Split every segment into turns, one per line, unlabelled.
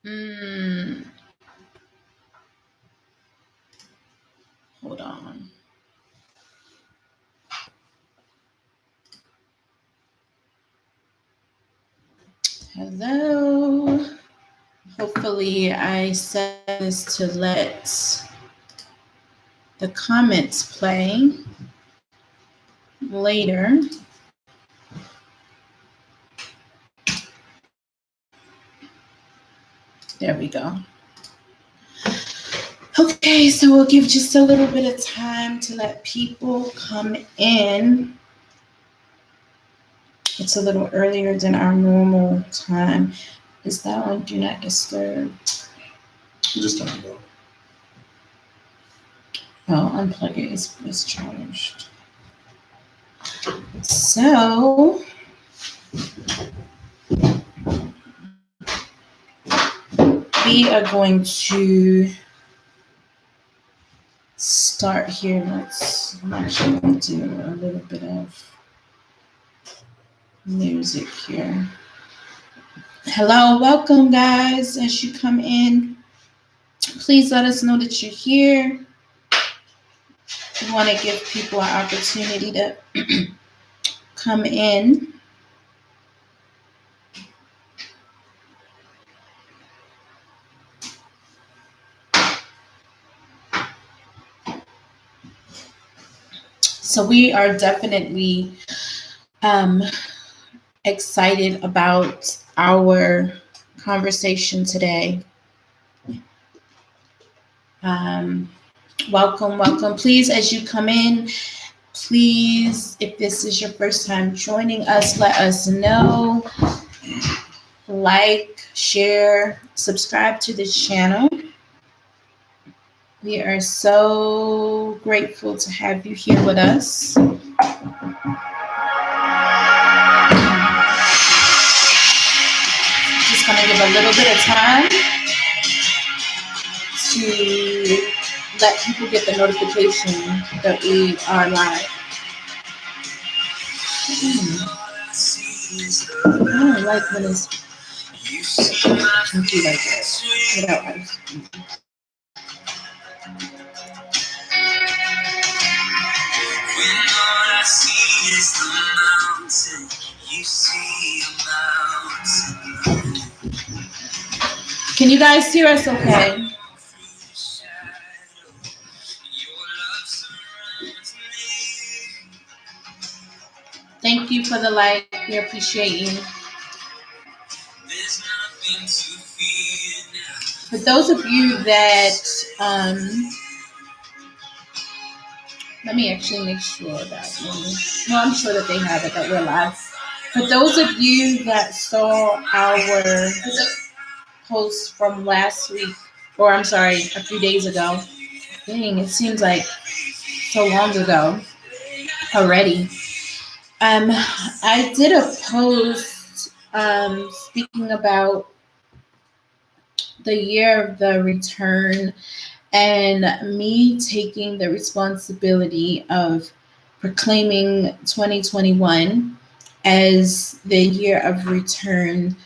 Hold on. Hello. Hopefully I set this to let the comments play later. There we go. Okay, so we'll give just a little bit of time to let people come in. It's a little earlier than our normal time. Is that on Do Not Disturb?
Just turn it off.
Oh, unplug it. It's charged. So we are going to start here. I'm actually going to do a little bit of music here. Hello, welcome guys. As you come in, please let us know that you're here. We want to give people an opportunity to come in. So we are definitely excited about our conversation today. Welcome. Please, as you come in, please, if this is your first time joining us, let us know. Like, share, subscribe to this channel. We are so grateful to have you here with us. Just going to give a little bit of time to let people get the notification that we are live. I don't like when it's chunky like that without ice.
When all I see is the mountain, you see a mountain.
Can you guys hear us okay? Thank you for the like. We appreciate you. For those of you that, let me actually make sure that, no, I'm sure that they have it, that we're live. For those of you that saw our post from last week, or I'm sorry, a few days ago, dang, it seems like so long ago already. I did a post speaking about the year of the return and me taking the responsibility of proclaiming 2021 as the year of return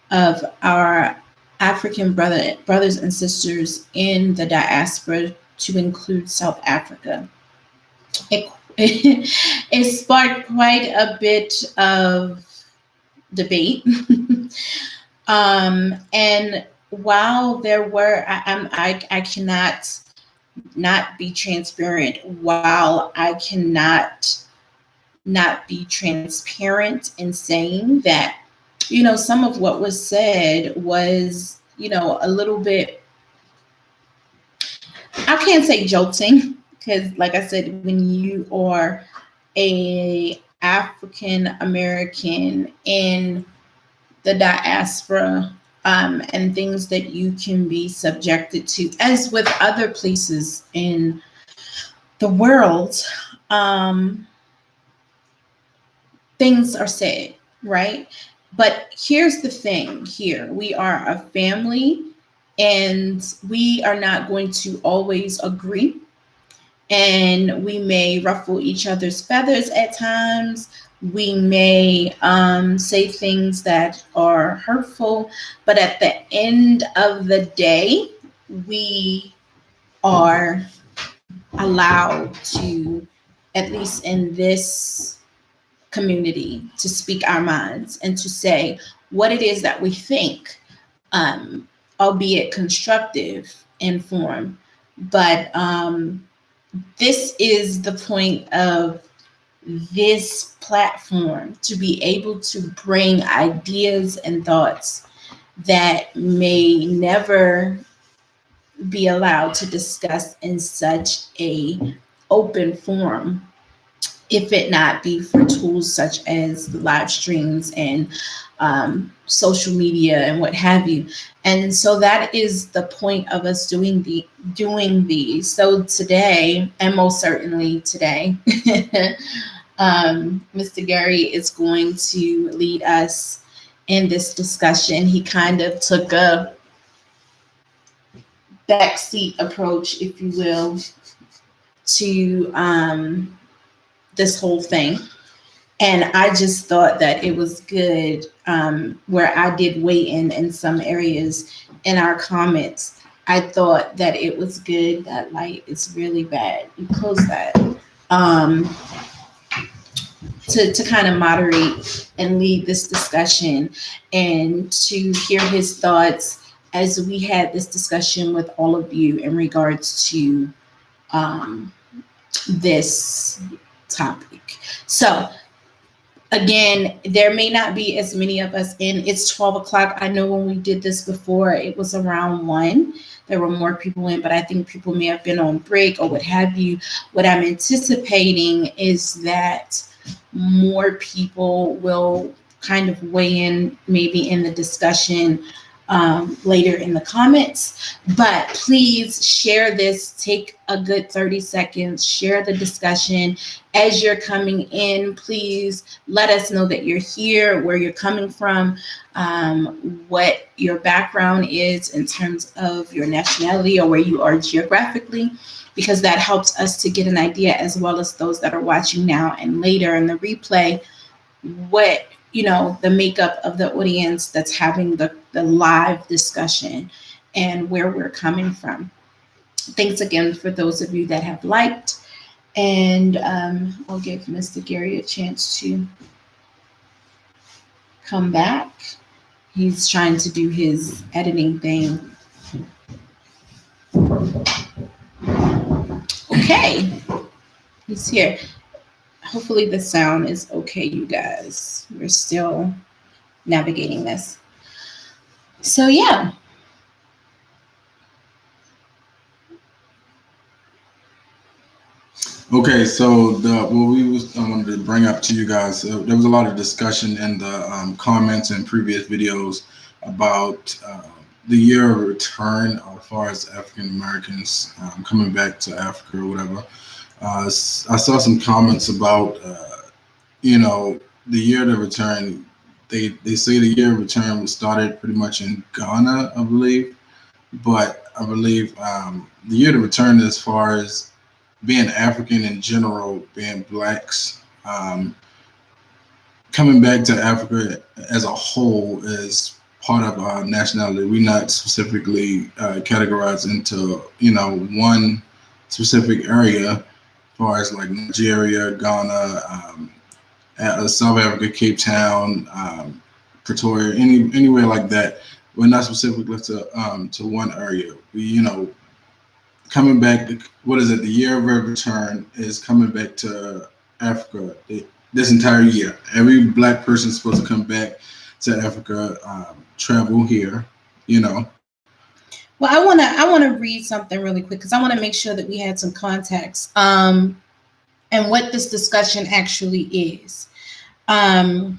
of our African brothers and sisters in the diaspora, to include South Africa. It sparked quite a bit of debate. And while there were, I cannot not be transparent, while I cannot not be transparent in saying that, some of what was said was, a little bit, I can't say jolting, because like I said, when you are a African American in the diaspora, and things that you can be subjected to, as with other places in the world, things are said, right? But here's the thing here. We are a family, and we are not going to always agree. And we may ruffle each other's feathers at times. We may say things that are hurtful, but at the end of the day, we are allowed to, at least in this community, to speak our minds and to say what it is that we think, um, albeit constructive in form. But this is the point of this platform, to be able to bring ideas and thoughts that may never be allowed to discuss in such a open forum if it not be for tools such as live streams and social media and what have you. And so that is the point of us doing these. So today, and most certainly today, Mr. Gary is going to lead us in this discussion. He kind of took a backseat approach, if you will, to this whole thing. And I just thought that it was good, where I did weigh in some areas in our comments. I thought that it was good. That light is really bad. You close that. To kind of moderate and lead this discussion, and to hear his thoughts as we had this discussion with all of you in regards to this topic. So again, there may not be as many of us in. It's 12 o'clock. I know when we did this before, it was around 1. There were more people in, but I think people may have been on break or what have you. What I'm anticipating is that more people will kind of weigh in, maybe in the discussion later in the comments. But please share this. Take a good 30 seconds. Share the discussion. As you're coming in, please let us know that you're here, where you're coming from, what your background is in terms of your nationality or where you are geographically, because that helps us to get an idea, as well as those that are watching now and later in the replay, what, the makeup of the audience that's having the live discussion and where we're coming from. Thanks again for those of you that have liked. And I'll give Mr. Gary a chance to come back. He's trying to do his editing thing. Okay, he's here. Hopefully the sound is okay, you guys. We're still navigating this. So yeah.
Okay, so what I wanted to bring up to you guys, there was a lot of discussion in the comments and previous videos about the year of return as far as African Americans coming back to Africa or whatever. I saw some comments about, the year of return. They say the year of return was started pretty much in Ghana, I believe. But I believe the year of return, as far as being African in general, being blacks, coming back to Africa as a whole is part of our nationality. We're not specifically categorized into, one specific area, as far as like Nigeria, Ghana, South Africa, Cape Town, Pretoria, anywhere like that. We're not specifically to one area. We, coming back, what is it? The year of return is coming back to Africa this entire year. Every black person is supposed to come back to Africa, travel here,
Well, I wanna read something really quick, because I want to make sure that we had some context and what this discussion actually is. I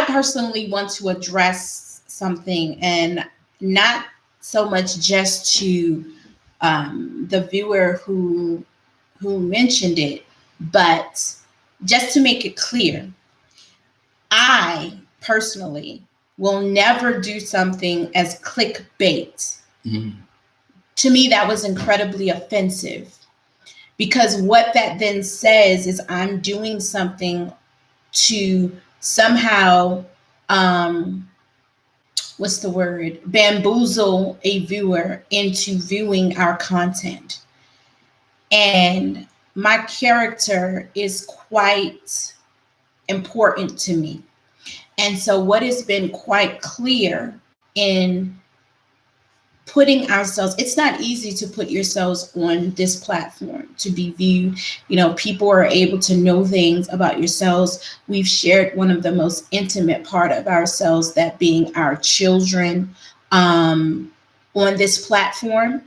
personally want to address something, and not so much just to the viewer who mentioned it, but just to make it clear, I personally will never do something as clickbait. Mm-hmm. To me, that was incredibly offensive, Because what that then says is I'm doing something to somehow, what's the word, bamboozle a viewer into viewing our content. And my character is quite important to me. And so what has been quite clear in putting ourselves, it's not easy to put yourselves on this platform to be viewed. You know, people are able to know things about yourselves. We've shared one of the most intimate part of ourselves, that being our children, on this platform.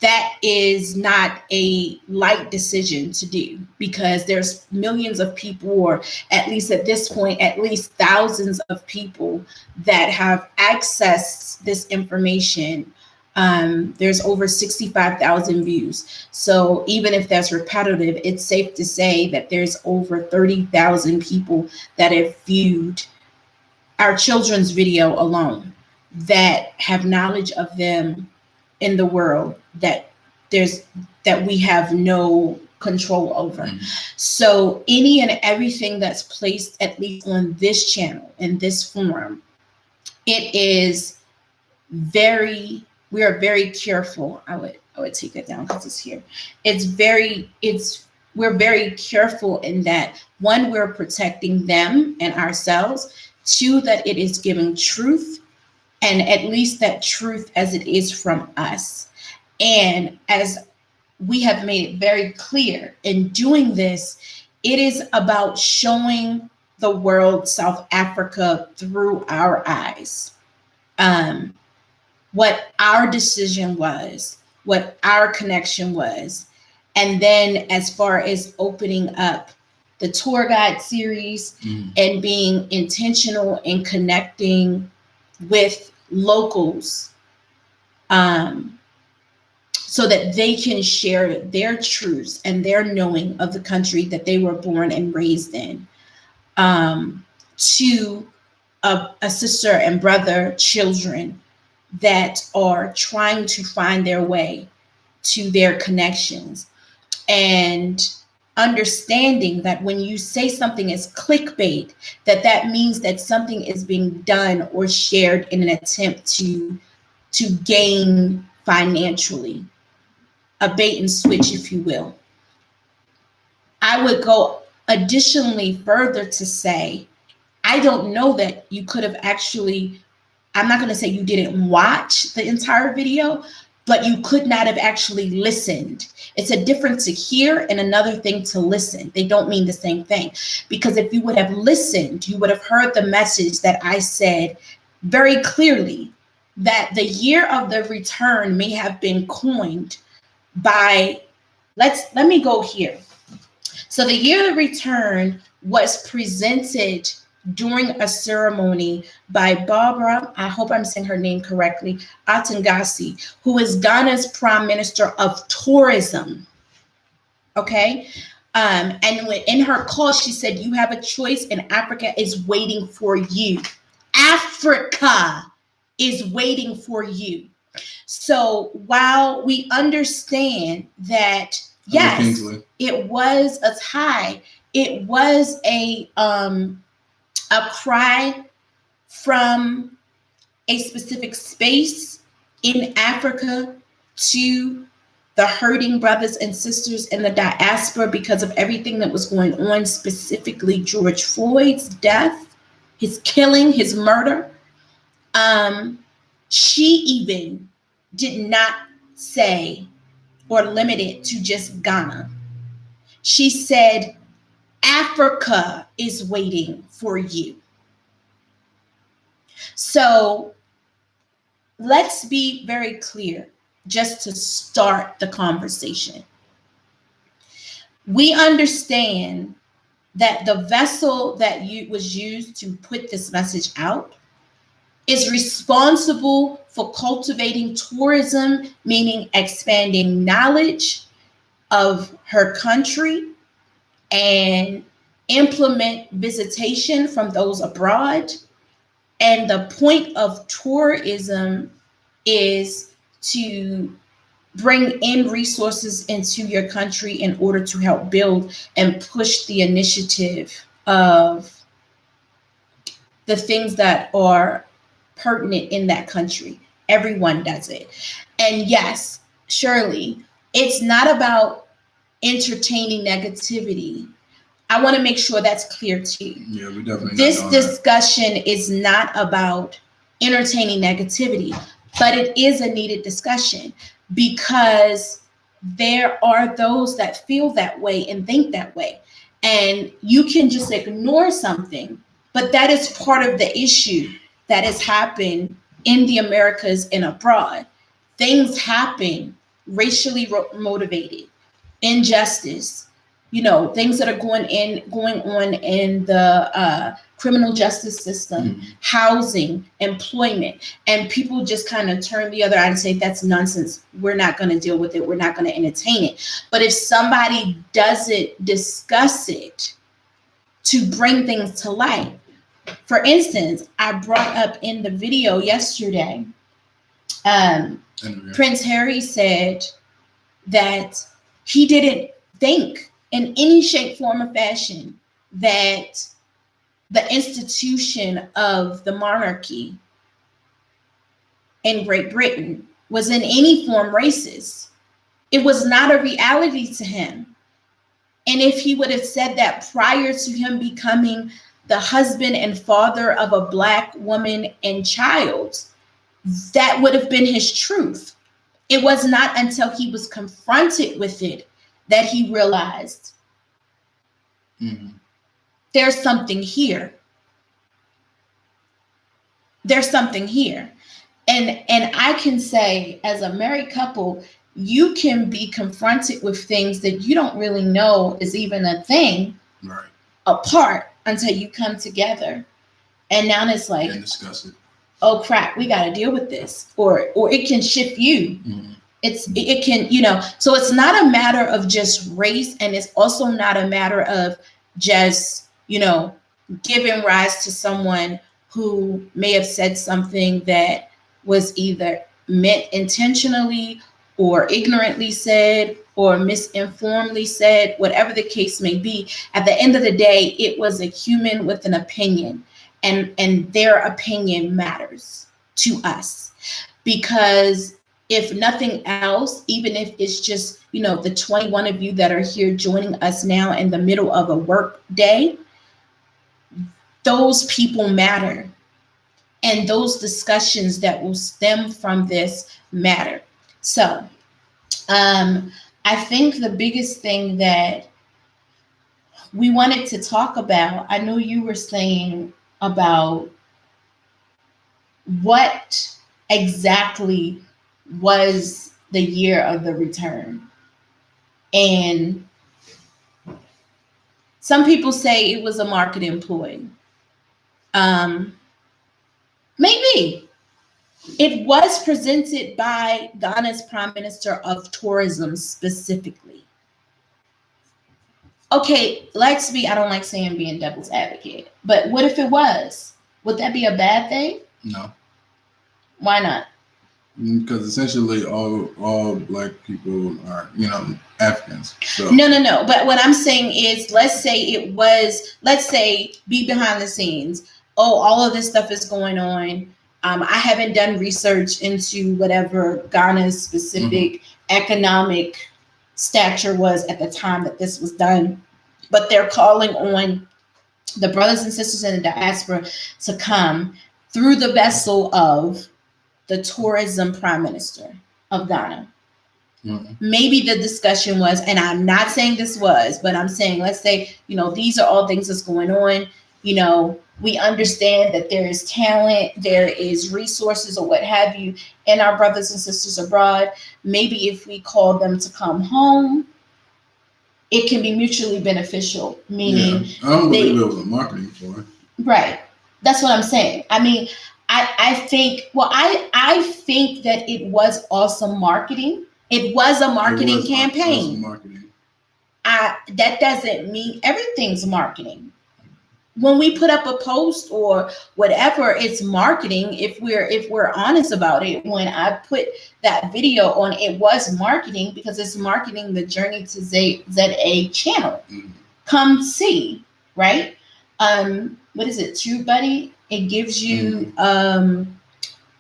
That is not a light decision to do, because there's millions of people, or at least at this point, at least thousands of people that have accessed this information. There's over 65,000 views. So even if that's repetitive, it's safe to say that there's over 30,000 people that have viewed our children's video alone, that have knowledge of them in the world that we have no control over. Mm-hmm. So any and everything that's placed, at least on this channel, in this forum, it is we are very careful. I would take it down because it's here. We're very careful in that, one, we're protecting them and ourselves. Two, that it is giving truth, and at least that truth as it is from us. And as we have made it very clear in doing this, it is about showing the world South Africa through our eyes. What our decision was, what our connection was. And then as far as opening up the tour guide series, and being intentional in connecting with locals, so that they can share their truths and their knowing of the country that they were born and raised in, to a sister and brother children that are trying to find their way to their connections. And understanding that when you say something is clickbait, that means that something is being done or shared in an attempt to gain financially, a bait and switch, if you will. I would go additionally further to say, I don't know that you could have actually, I'm not going to say you didn't watch the entire video, but you could not have actually listened. It's a difference to hear and another thing to listen. They don't mean the same thing. Because if you would have listened, you would have heard the message that I said very clearly, that the year of the return may have been coined by, let me go here. So the year of the return was presented during a ceremony by Barbara, I hope I'm saying her name correctly, Atangasi, who is Ghana's Prime Minister of Tourism. Okay. And in her call, she said, you have a choice and Africa is waiting for you. Africa is waiting for you. So while we understand that, yes, it was a tie, it was a cry from a specific space in Africa to the hurting brothers and sisters in the diaspora because of everything that was going on, specifically George Floyd's death, his killing, his murder. She even did not say or limit it to just Ghana. She said, Africa is waiting for you. So let's be very clear, just to start the conversation. We understand that the vessel that was used to put this message out is responsible for cultivating tourism, meaning expanding knowledge of her country and implement visitation from those abroad. And the point of tourism is to bring in resources into your country in order to help build and push the initiative of the things that are pertinent in that country. Everyone does it. And yes, surely it's not about entertaining negativity. I want to make sure that's clear to you.
Yeah, we definitely.
This discussion is not about entertaining negativity, but it is a needed discussion because there are those that feel that way and think that way. And you can just ignore something, but that is part of the issue that has happened in the Americas and abroad. Things happen racially motivated, injustice, things that are going on in the criminal justice system, housing, employment, and people just kind of turn the other eye and say that's nonsense. We're not going to deal with it. We're not going to entertain it. But if somebody doesn't discuss it to bring things to light, for instance, I brought up in the video yesterday, Prince Harry said that he didn't think in any shape, form, or fashion that the institution of the monarchy in Great Britain was in any form racist. It was not a reality to him. And if he would have said that prior to him becoming the husband and father of a Black woman and child, that would have been his truth. It was not until he was confronted with it that he realized there's something here. There's something here. And I can say, as a married couple, you can be confronted with things that you don't really know is even a thing apart until you come together. And now it's like,
and discuss it.
Oh crap, we got to deal with this, or it can shift you. It can, so it's not a matter of just race, and it's also not a matter of just, giving rise to someone who may have said something that was either meant intentionally or ignorantly said or misinformedly said, whatever the case may be. At the end of the day, it was a human with an opinion, and their opinion matters to us, because if nothing else, even if it's just, the 21 of you that are here joining us now in the middle of a work day, those people matter. And those discussions that will stem from this matter. So I think the biggest thing that we wanted to talk about, I know you were saying about what exactly was the year of the return. And some people say it was a marketing ploy. Maybe. It was presented by Ghana's Prime Minister of Tourism specifically. Okay, I don't like saying being devil's advocate, but what if it was? Would that be a bad thing?
No.
Why not?
Because essentially all Black people are, Africans. So.
No. But what I'm saying is, let's say be behind the scenes. Oh, all of this stuff is going on. I haven't done research into whatever Ghana's specific economic stature was at the time that this was done, but they're calling on the brothers and sisters in the diaspora to come through the vessel of the tourism prime minister of Ghana. Maybe the discussion was, and I'm not saying this was, but I'm saying, let's say, these are all things that's going on. We understand that there is talent, there is resources or what have you in our brothers and sisters abroad. Maybe if we call them to come home, it can be mutually beneficial. Meaning,
I don't believe it was a marketing ploy.
Right. That's what I'm saying. I mean, I think that it was also marketing. It was a marketing campaign.
Marketing.
That doesn't mean everything's marketing. when we put up a post or whatever, it's marketing. If we're honest about it, when I put that video on, it was marketing because it's marketing the Journey to ZA channel.
Mhm.
Come see, right? What is it, TubeBuddy? It gives you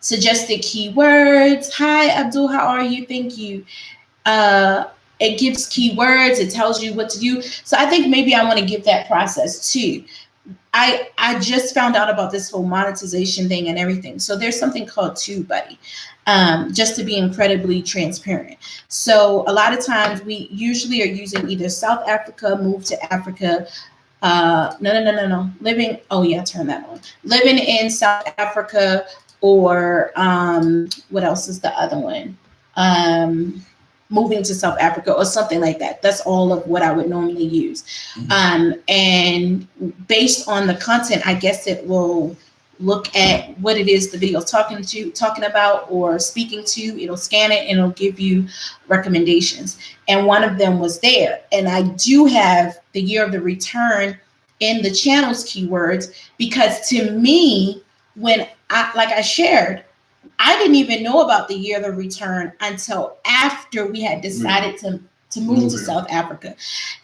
suggested keywords. Hi Abdul, how are you? Thank you. It gives keywords, it tells you what to do. So I think maybe I want to give that process too. I just found out about this whole monetization thing and everything. So there's something called TubeBuddy, just to be incredibly transparent. So a lot of times we usually are using either South Africa, Move to Africa. No. Living. Oh yeah, turn that on. Living in South Africa, or what else is the other one? Moving to South Africa or something like that. That's all of what I would normally use. And based on the content, I guess it will look at what it is the video is talking about or speaking to. It'll scan it and it'll give you recommendations. And one of them was there. And I do have the year of the return in the channel's keywords, because to me, when I shared, I didn't even know about the year of the return until after we had decided to move to South Africa.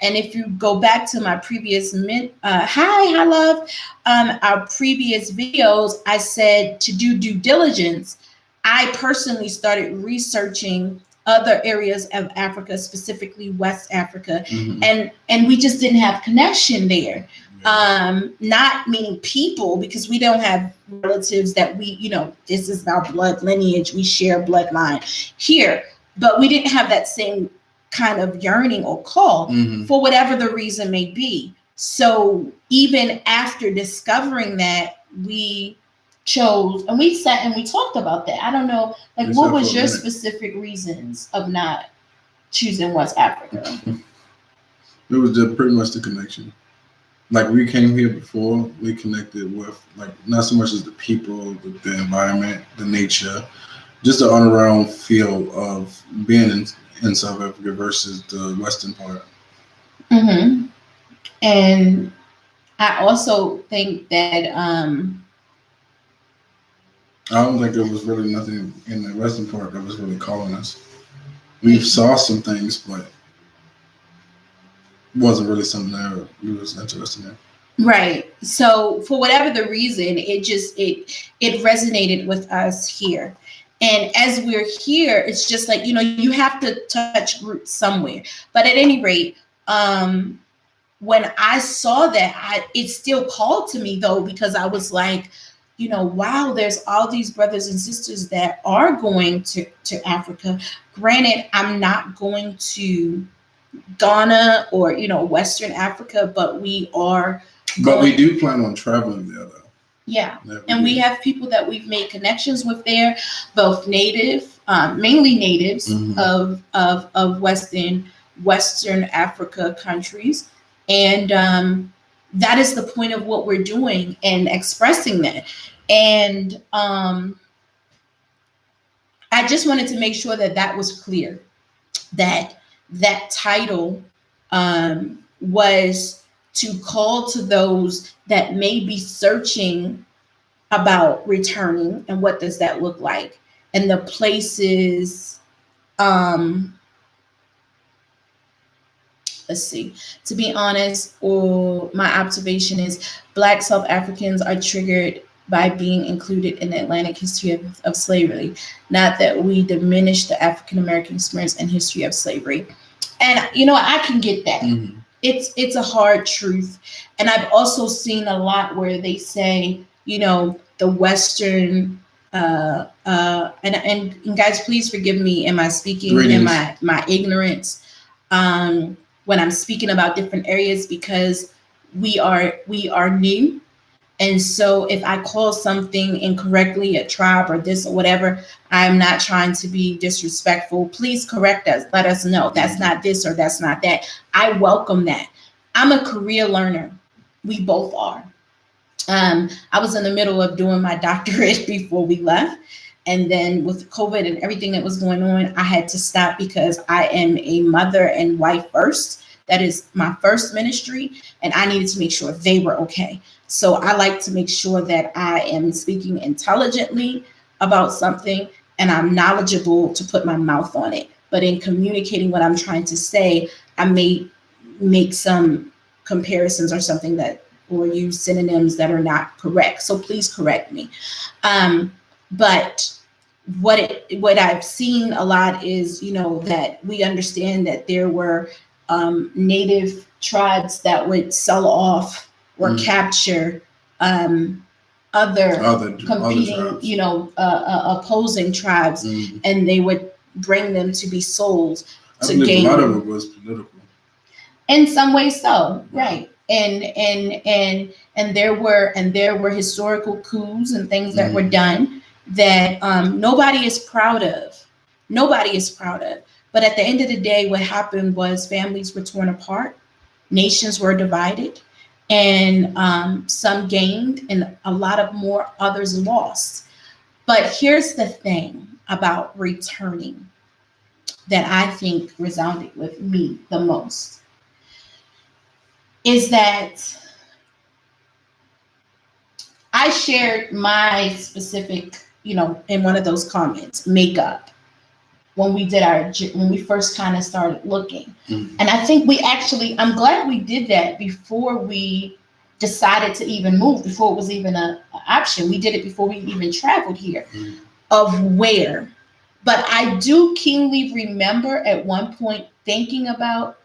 And if you go back to my previous hi love, our previous videos, I said to do due diligence. I personally started researching other areas of Africa, specifically West Africa, and we just didn't have connection there. Not meaning people, because we don't have relatives that we, this is our blood lineage, we share bloodline here, but we didn't have that same kind of yearning or call for whatever the reason may be. So even after discovering that, we chose, and we sat and we talked about that. I don't know, like, what was your specific reasons of not choosing West Africa?
It was just pretty much the connection. Like, we came here before, we connected with, like, not so much as the people, the environment, the nature, just the all-around feel of being in South Africa versus the western part.
And I also think that
I don't think there was really nothing in the western part that was really calling us. We saw some things, but it wasn't really something that we was interested in.
Right. So for whatever the reason, it resonated with us here. And as we're here, it's just like, you have to touch roots somewhere. But at any rate, when I saw that, it still called to me, though, because I was like, wow, there's all these brothers and sisters that are going to Africa. Granted, I'm not going to Ghana or, Western Africa, but we are.
But we do plan on traveling there, though.
Yeah. And we have people that we've made connections with there, both mainly natives of Western Africa countries. And that is the point of what we're doing and expressing that. And I just wanted to make sure that was clear, that title was to call to those that may be searching about returning and what does that look like, and the places. Let's see. To be honest, my observation is Black South Africans are triggered by being included in the Atlantic history of slavery. Not that we diminish the African American experience and history of slavery. And I can get that. It's a hard truth. And I've also seen a lot where they say, the Western and guys, please forgive me in my speaking and my ignorance when I'm speaking about different areas, because we are new. And so if I call something incorrectly, a tribe or this or whatever, I'm not trying to be disrespectful. Please correct us. Let us know that's not this or that's not that. I welcome that. I'm a career learner. We both are. I was in the middle of doing my doctorate before we left. And then with COVID and everything that was going on, I had to stop because I am a mother and wife first. That is my first ministry. And I needed to make sure they were okay. So I like to make sure that I am speaking intelligently about something and I'm knowledgeable to put my mouth on it. But in communicating what I'm trying to say, I may make some comparisons or something that, or use synonyms that are not correct. So please correct me. But what I've seen a lot is, that we understand that there were native tribes that would sell off or capture other competing, opposing tribes, and they would bring them to be sold to gain.
A lot of it was political.
In some ways, so right. And there were historical coups and things that were done that nobody is proud of. Nobody is proud of. But at the end of the day, what happened was families were torn apart, nations were divided, and some gained, and a lot of more others lost. But here's the thing about returning that I think resounded with me the most is that I shared my specific, in one of those comments, makeup, when we first kind of started looking. And I think I'm glad we did that before we decided to even move, before it was even an option. We did it before we even traveled here, of where. But I do keenly remember at one point thinking about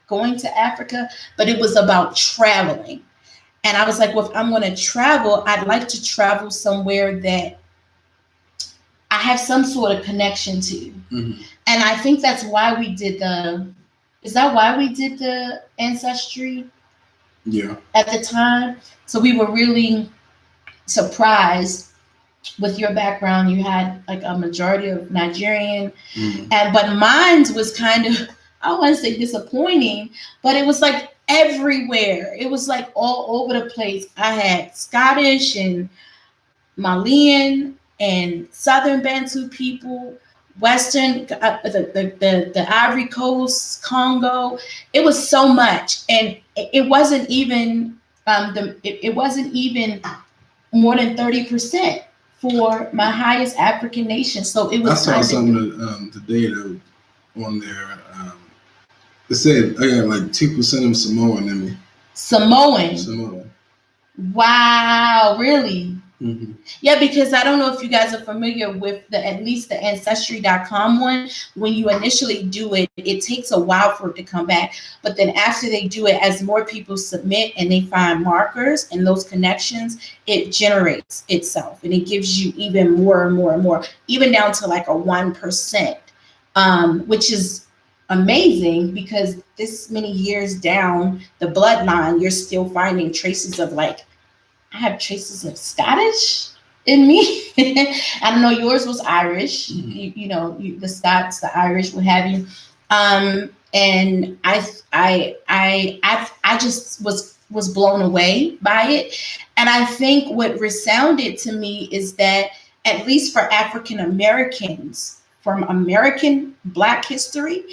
going to Africa, but it was about traveling. And I was like, well, if I'm going to travel, I'd like to travel somewhere that I have some sort of connection to. And I think that's why we did is that why we did the ancestry? Yeah. At the time. So we were really surprised with your background. You had like a majority of Nigerian, but mine was kind of, I don't want to say disappointing, but it was like everywhere. It was like all over the place. I had Scottish and Malian and Southern Bantu people, Western, the Ivory Coast, Congo. It was so much, and it wasn't even it wasn't even more than 30% for my highest African nation. So it was.
I saw something today though on there. It said I got like 2% of Samoan in me. Samoan.
Wow, really? Yeah, because I don't know if you guys are familiar with at least the ancestry.com one. When you initially do it, it takes a while for it to come back. But then after they do it, as more people submit and they find markers and those connections, it generates itself and it gives you even more and more and more, even down to like a 1%, which is amazing, because this many years down the bloodline, you're still finding traces of like, I have traces of Scottish in me. I don't know, yours was Irish, the Scots, the Irish, what have you. And I just was blown away by it. And I think what resounded to me is that, at least for African Americans, from American Black history,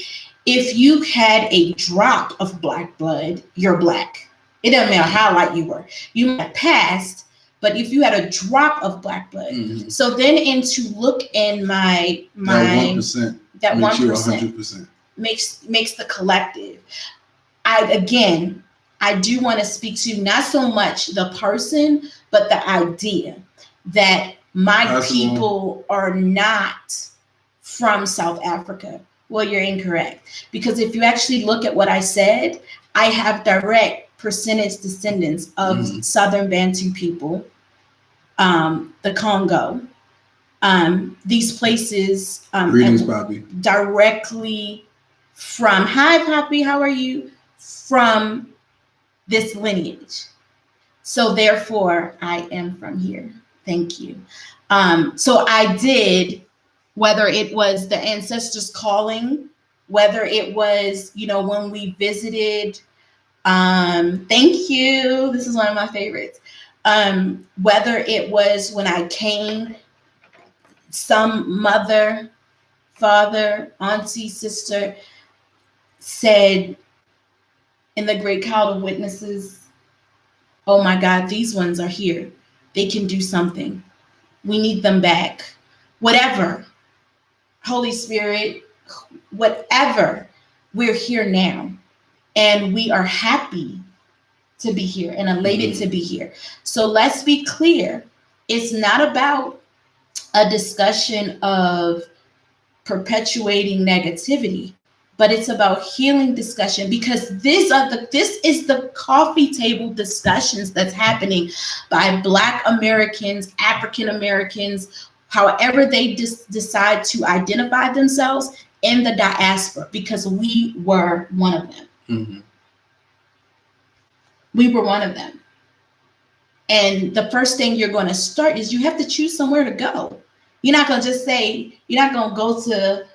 if you had a drop of Black blood, you're Black. It doesn't matter how light you were. You might have passed, but if you had a drop of Black blood. So then, to look in my
that 1%,
that
makes
1% makes the collective. I do want to speak to not so much the person, but the idea that my people are not from South Africa. Well, you're incorrect, because if you actually look at what I said, I have direct percentage descendants of Southern Bantu people, the Congo, these places.
Greetings, Poppy.
Directly from, hi, Poppy, how are you? From this lineage. So therefore, I am from here. Thank you. So I did, whether it was the ancestors calling, whether it was, when we visited. Thank you. This is one of my favorites. Whether it was when I came, some mother, father, auntie, sister said in the great cloud of witnesses, Oh my God, these ones are here. They can do something. We need them back. Whatever. Holy Spirit, whatever. We're here now. And we are happy to be here and elated to be here. So let's be clear. It's not about a discussion of perpetuating negativity, but it's about healing discussion, because this is the coffee table discussions that's happening by Black Americans, African Americans, however they decide to identify themselves in the diaspora, because we were one of them.
Mm-hmm.
We were one of them. And the first thing you're going to start is you have to choose somewhere to go. You're not going to just say, you're not going to go to,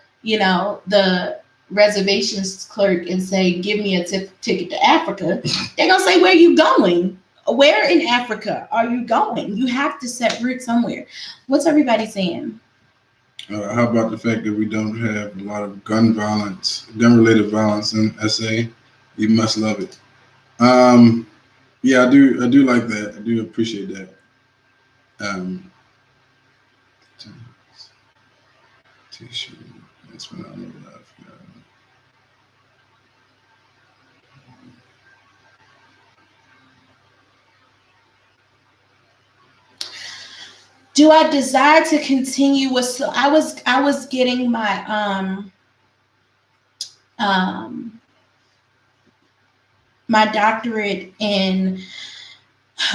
the reservations clerk and say, give me a ticket to Africa. They're going to say, where are you going? Where in Africa are you going? You have to set root somewhere. What's everybody saying?
How about the fact that we don't have a lot of gun-related violence in SA? You must love it. Yeah, I do like that. I do appreciate that. T-shirt. That's what I know that I forgot.
Do I desire to continue with? So I was getting my my doctorate in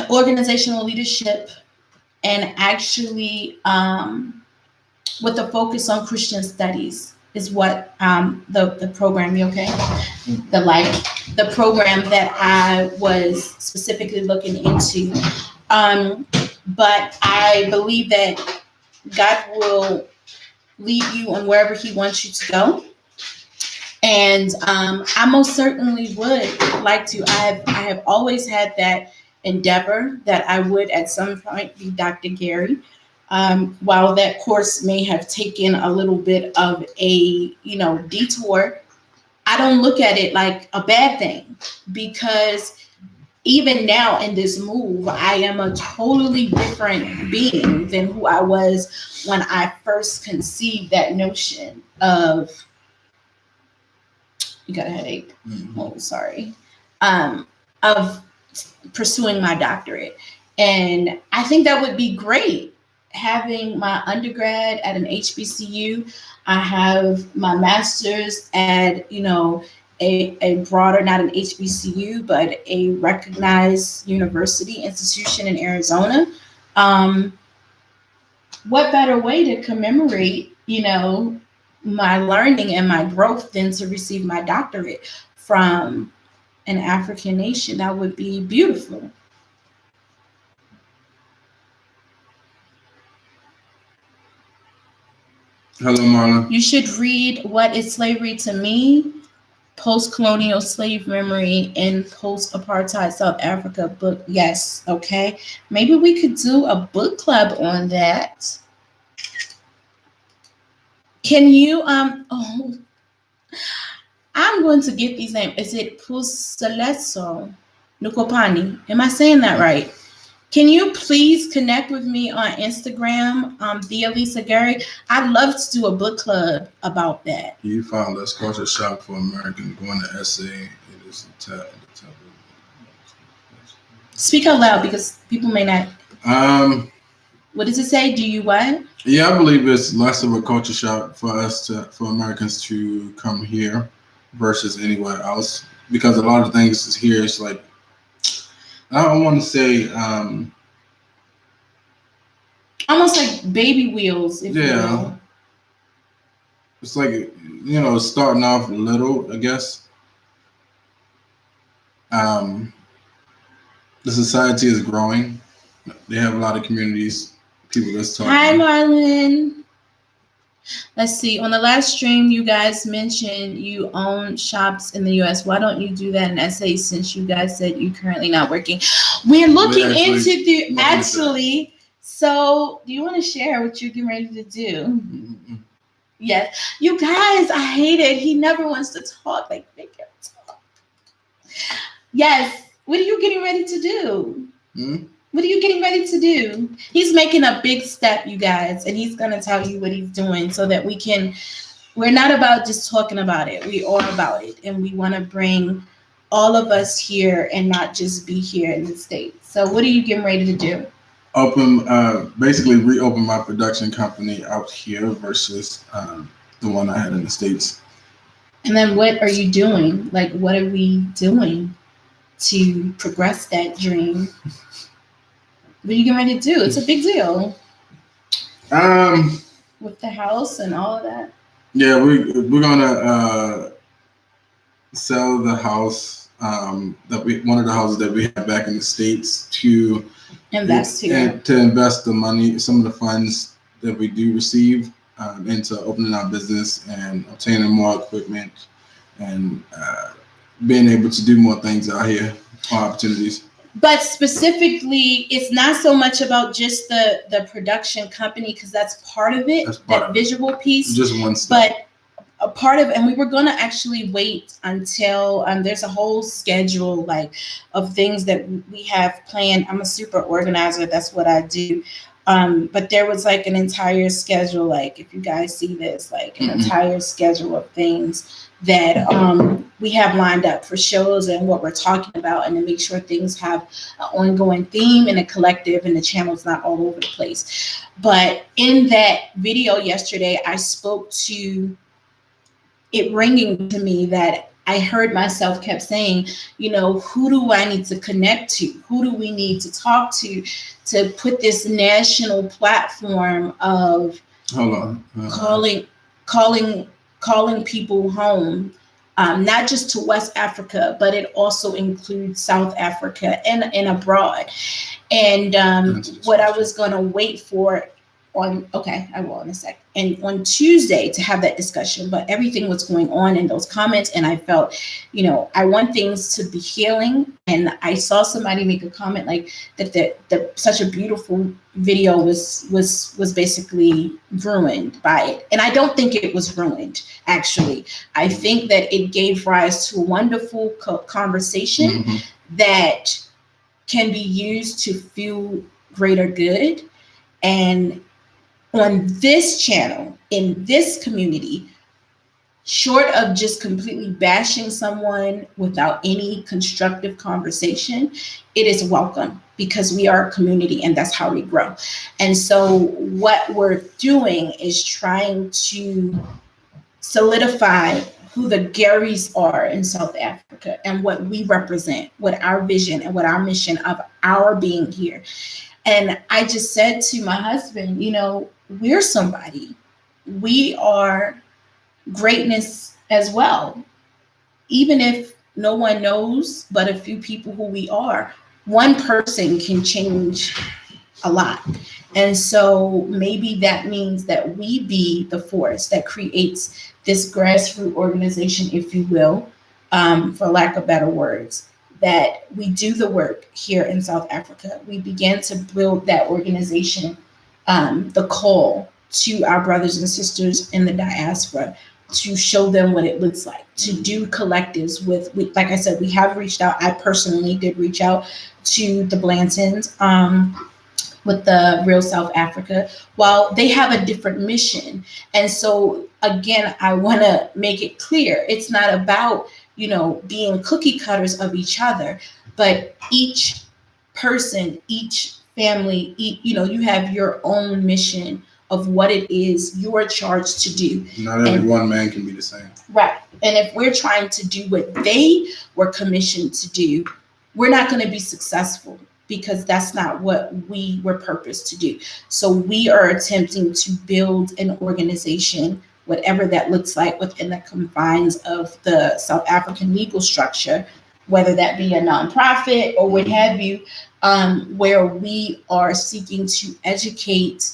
organizational leadership, and actually with a focus on Christian studies is what the program, the program that I was specifically looking into. But I believe that God will lead you on wherever He wants you to go. And I most certainly would like to. I have always had that endeavor that I would at some point be Dr. Gary. While that course may have taken a little bit of a detour, I don't look at it like a bad thing, because even now in this move, I am a totally different being than who I was when I first conceived that notion of. You got a headache? Mm-hmm. Oh, sorry. Of pursuing my doctorate. And I think that would be great. Having my undergrad at an HBCU, I have my master's at, a broader, not an HBCU, but a recognized university institution in Arizona. What better way to commemorate, my learning and my growth than to receive my doctorate from an African nation? That would be beautiful.
Hello, Marla.
You should read What is Slavery to Me? Post-Colonial Slave Memory in Post-Apartheid South Africa book. Yes, okay. Maybe we could do a book club on that. Can you I'm going to get these names. Is it Pusaleso Nukopani? Am I saying that right? Can you please connect with me on Instagram, the Elisa Gary? I'd love to do a book club about that.
You found Let's Culture Shock for Americans going to SA. It is the top.
Speak out loud because people may not. What does it say? Do you what?
Yeah, I believe it's less of a culture shock for Americans to come here versus anywhere else, because a lot of things here is like, I don't want to say
almost like baby wheels, if you will.
It's like, starting off little, I guess. The society is growing. They have a lot of communities, people that's talking.
Hi, Marlon. Let's see. On the last stream, you guys mentioned you own shops in the U.S. Why don't you do that in SA, since you guys said you're currently not working? We're looking into So, do you want to share what you're getting ready to do? Mm-hmm. Yes. You guys, I hate it. He never wants to talk. Like, make him talk. Yes. What are you getting ready to do?
Hmm?
What are you getting ready to do? He's making a big step, you guys, and he's going to tell you what he's doing so that we're not about just talking about it. We are about it. And we want to bring all of us here and not just be here in the States. So what are you getting ready to do?
Basically reopen my production company out here versus the one I had in the States.
And then what are you doing? Like, what are we doing to progress that dream? What are you getting ready to do? It's a big deal. With the house and all of that.
Yeah, we're gonna sell the house one of the houses that we have back in the States to
invest here.
To invest the money, some of the funds that we do receive into opening our business and obtaining more equipment and being able to do more things out here, more opportunities.
But specifically, it's not so much about just the production company, because that's part of it, that visual piece.
Just one step.
But a part of, and we were going to actually wait until there's a whole schedule of things that we have planned. I'm a super organizer. That's what I do. But there was an entire schedule, if you guys see this, an entire schedule of things that we have lined up for shows and what we're talking about, and to make sure things have an ongoing theme and a collective and the channel's not all over the place. But in that video yesterday, I spoke to it ringing to me that I heard myself kept saying, who do I need to connect to? Who do we need to talk to put this national platform of calling people home, not just to West Africa, but it also includes South Africa and abroad. And what I was going to wait for I will in a sec. And on Tuesday to have that discussion, but everything was going on in those comments. And I felt, I want things to be healing. And I saw somebody make a comment that such a beautiful video was basically ruined by it. And I don't think it was ruined, actually. I think that it gave rise to a wonderful conversation that can be used to fuel greater good. And on this channel, in this community, short of just completely bashing someone without any constructive conversation, it is welcome, because we are a community and that's how we grow. And so what we're doing is trying to solidify who the Garys are in South Africa and what we represent, what our vision and what our mission of our being here. And I just said to my husband, we're somebody. We are greatness as well. Even if no one knows but a few people who we are, one person can change a lot. And so maybe that means that we be the force that creates this grassroots organization, if you will, for lack of better words, that we do the work here in South Africa. We began to build that organization, the call to our brothers and sisters in the diaspora, to show them what it looks like, to do collectives with like I said, we have reached out. I personally did reach out to the Blantons with the Real South Africa, while they have a different mission. And so again, I want to make it clear, it's not about being cookie cutters of each other, but each person, each family, you have your own mission of what it is you're charged to do.
Not every one man can be the same.
Right. And if we're trying to do what they were commissioned to do, we're not going to be successful, because that's not what we were purposed to do. So we are attempting to build an organization, whatever that looks like, within the confines of the South African legal structure, whether that be a nonprofit or what have you, where we are seeking to educate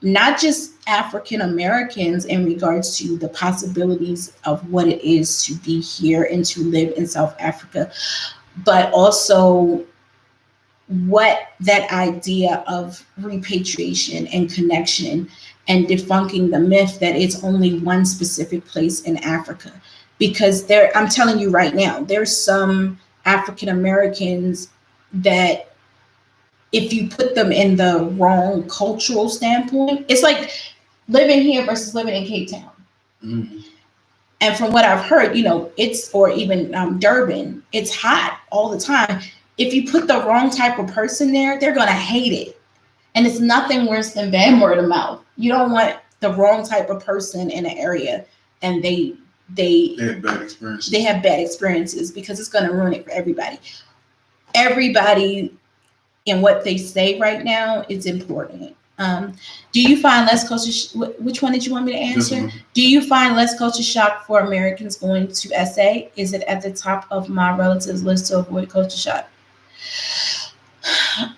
not just African Americans in regards to the possibilities of what it is to be here and to live in South Africa, but also what that idea of repatriation and connection, and debunking the myth that it's only one specific place in Africa. Because I'm telling you right now, there's some African Americans that if you put them in the wrong cultural standpoint, it's like living here versus living in Cape Town.
Mm.
And from what I've heard, it's, or even Durban, it's hot all the time. If you put the wrong type of person there, they're going to hate it. And it's nothing worse than bad word of mouth. You don't want the wrong type of person in an area and they
have bad experiences.
They have bad experiences because it's going to ruin it for everybody. Everybody in what they say right now is important. Do you find less culture? Which one did you want me to answer? Do you find less culture shock for Americans going to SA? Is it at the top of my relatives list to avoid culture shock?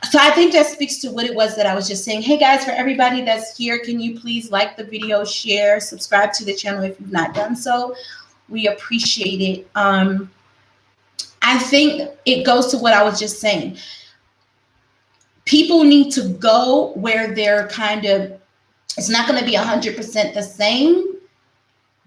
So I think that speaks to what it was that I was just saying. Hey guys, for everybody that's here, can you please like the video, share, subscribe to the channel if you've not done so? We appreciate it. I think it goes to what I was just saying. People need to go where they're kind of, it's not going to be 100% the same,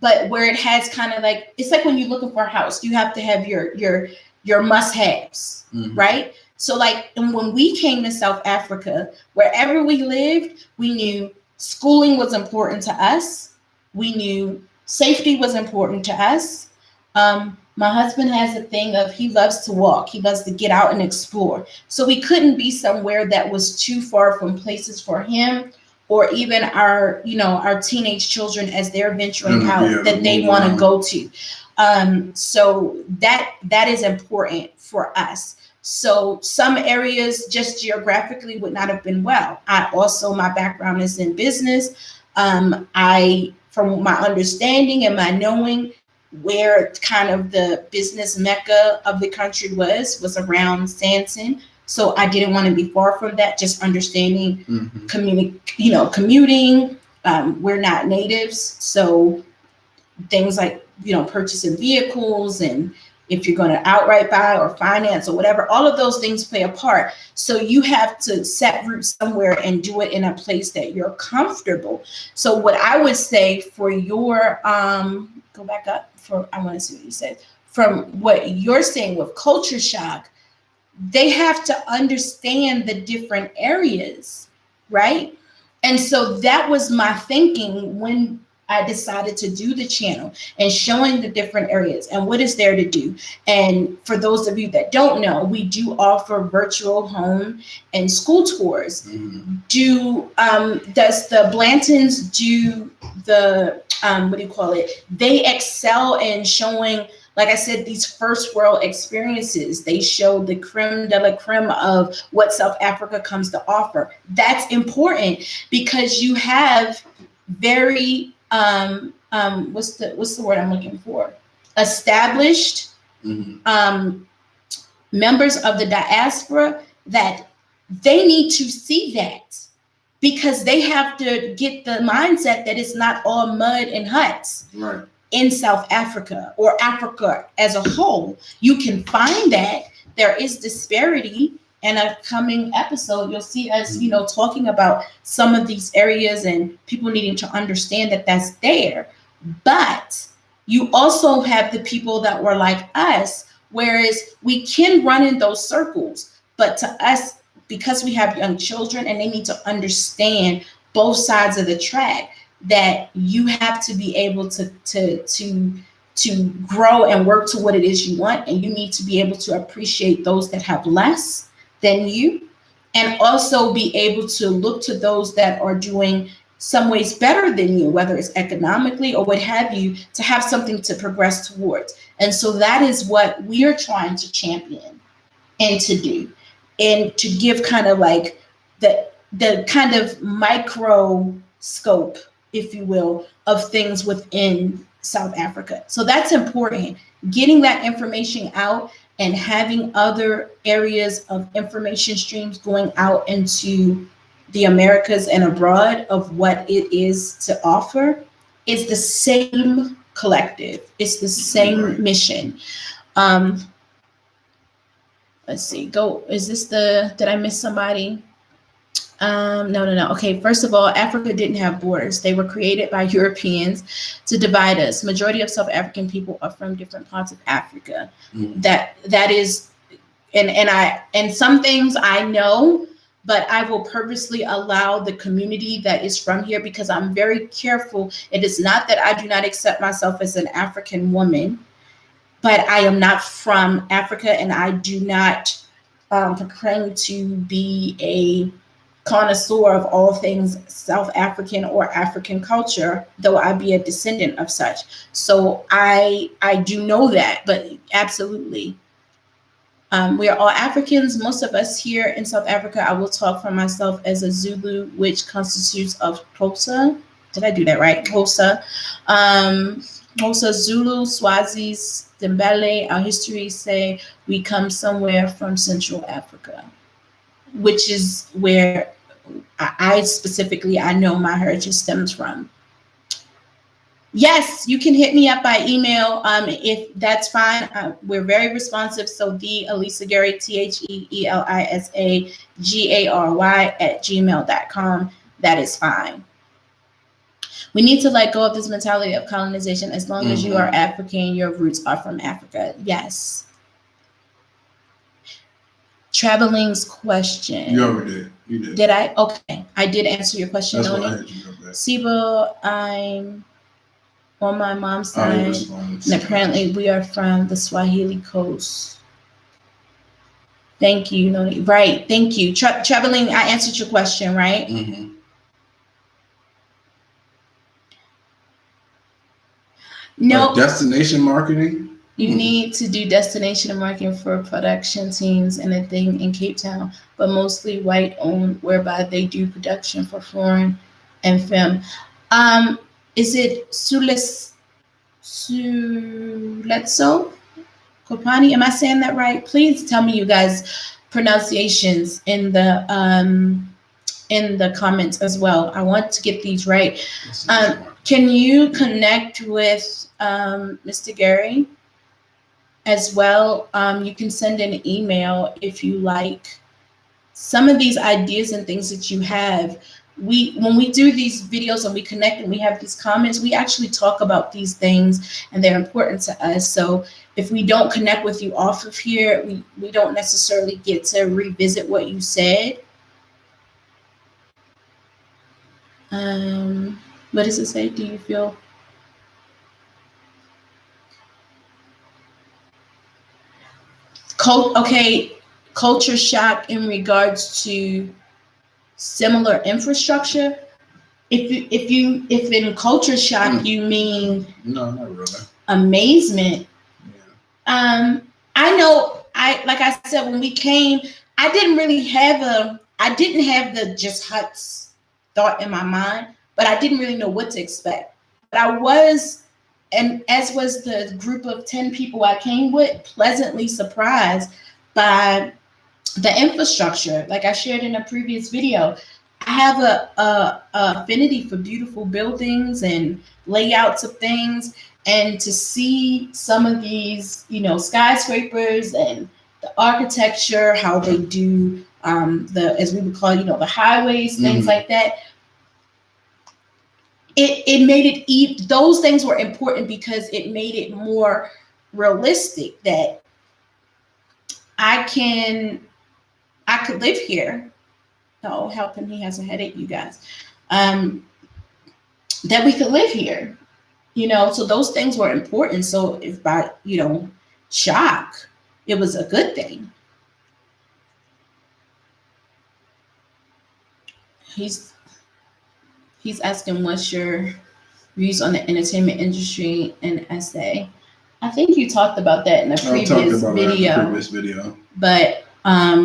but where it has kind of like, it's like when you're looking for a house, you have to have your must-haves, right? So like, and when we came to South Africa, wherever we lived, we knew schooling was important to us. We knew safety was important to us. My husband has a thing of, he loves to walk. He loves to get out and explore. So we couldn't be somewhere that was too far from places for him, or even our teenage children as they're venturing out that they want to go to. So that is important for us. So some areas just geographically would not have been well. My background is in business. From my understanding and my knowing, where kind of the business mecca of the country was around Sandton. So I didn't want to be far from that, just understanding commuting. We're not natives. So things like, purchasing vehicles, and if you're going to outright buy or finance or whatever, all of those things play a part. So you have to set roots somewhere and do it in a place that you're comfortable. So what I would say for your, go back up for, I want to see what you said. From what you're saying with culture shock, they have to understand the different areas, right? And so that was my thinking when I decided to do the channel and showing the different areas and what is there to do. And for those of you that don't know, we do offer virtual home and school tours. Does the Blantons do the, they excel in showing, like I said, these first world experiences. They show the creme de la creme of what South Africa comes to offer. That's important because you have very, what's the word I'm looking for? Established members of the diaspora that they need to see that, because they have to get the mindset that it's not all mud and huts.
Right.
In South Africa or Africa as a whole. You can find that there is disparity. In a coming episode, you'll see us, talking about some of these areas and people needing to understand that that's there. But you also have the people that were like us, whereas we can run in those circles. But to us, because we have young children and they need to understand both sides of the track, that you have to be able to grow and work to what it is you want. And you need to be able to appreciate those that have less than you, and also be able to look to those that are doing some ways better than you, whether it's economically or what have you, to have something to progress towards. And so that is what we are trying to champion and to do, and to give kind of like the kind of micro scope, if you will, of things within South Africa. So that's important, getting that information out and having other areas of information streams going out into the Americas and abroad of what it is to offer. It's the same collective. It's the same mission. Let's see, did I miss somebody? No. Okay, first of all, Africa didn't have borders. They were created by Europeans to divide us. Majority of South African people are from different parts of Africa. That is and some things I know, but I will purposely allow the community that is from here, because I'm very careful. It is not that I do not accept myself as an African woman, but I am not from Africa, and I do not proclaim to be a connoisseur of all things South African or African culture, though I be a descendant of such. So I do know that, but absolutely. We are all Africans. Most of us here in South Africa, I will talk for myself as a Zulu, which constitutes of Xhosa. Did I do that right? Xhosa. Xhosa, Zulu, Swazis, Dembele. Our histories say we come somewhere from Central Africa, which is where I specifically, I know my heritage stems from. Yes, you can hit me up by email if that's fine. We're very responsive. So the Elisa Gary, TheElisagary@gmail.com. That is fine. We need to let go of this mentality of colonization. As long as you are African, your roots are from Africa. Yes. Traveling's question.
You already did. You did.
Did I? Okay. I did answer your question.
That's what I had you go back.
Sibo, I'm on my mom's side, and apparently we are from the Swahili coast. Thank you. No, right. Thank you. Traveling, I answered your question, right? No.
Destination marketing?
You need to do destination marketing for production teams and a thing in Cape Town, but mostly white owned, whereby they do production for foreign and film. Is it Suletso Kopani? Am I saying that right? Please tell me, you guys, pronunciations in the comments as well. I want to get these right. Can you connect with Mr. Gary as well? You can send an email if you like. Some of these ideas and things that you have, when we do these videos and we connect and we have these comments, we actually talk about these things and they're important to us. So if we don't connect with you off of here, we don't necessarily get to revisit what you said. What does it say? Do you feel? Okay, culture shock in regards to similar infrastructure. If in culture shock you mean
no, not really.
Amazement. Yeah. I know. Like I said, when we came, I didn't have the just huts thought in my mind, but I didn't really know what to expect. But I was, and as was the group of 10 people I came with, pleasantly surprised by the infrastructure. Like I shared in a previous video, I have a affinity for beautiful buildings and layouts of things, and to see some of these, skyscrapers and the architecture, how they do as we would call, the highways, things like that. It made it, those things were important because it made it more realistic that I could live here. Oh, help him, he has a headache, you guys. That we could live here, so those things were important. So if by, shock, it was a good thing. He's asking, what's your views on the entertainment industry and SA? I think you talked about that in a previous video. But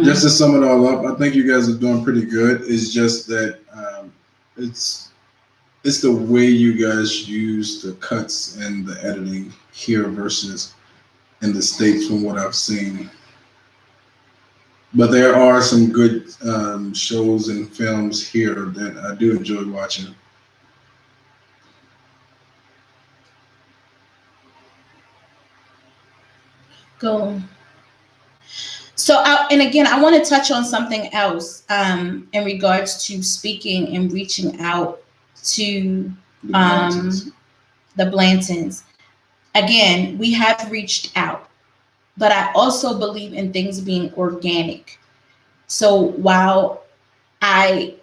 just to sum it all up, I think you guys are doing pretty good. It's just that it's the way you guys use the cuts and the editing here versus in the States from what I've seen. But there are some good shows and films here that I do enjoy watching.
Go. So, and again, I want to touch on something else in regards to speaking and reaching out to the Blantons. Again, we have reached out. but I also believe in things being organic. So while I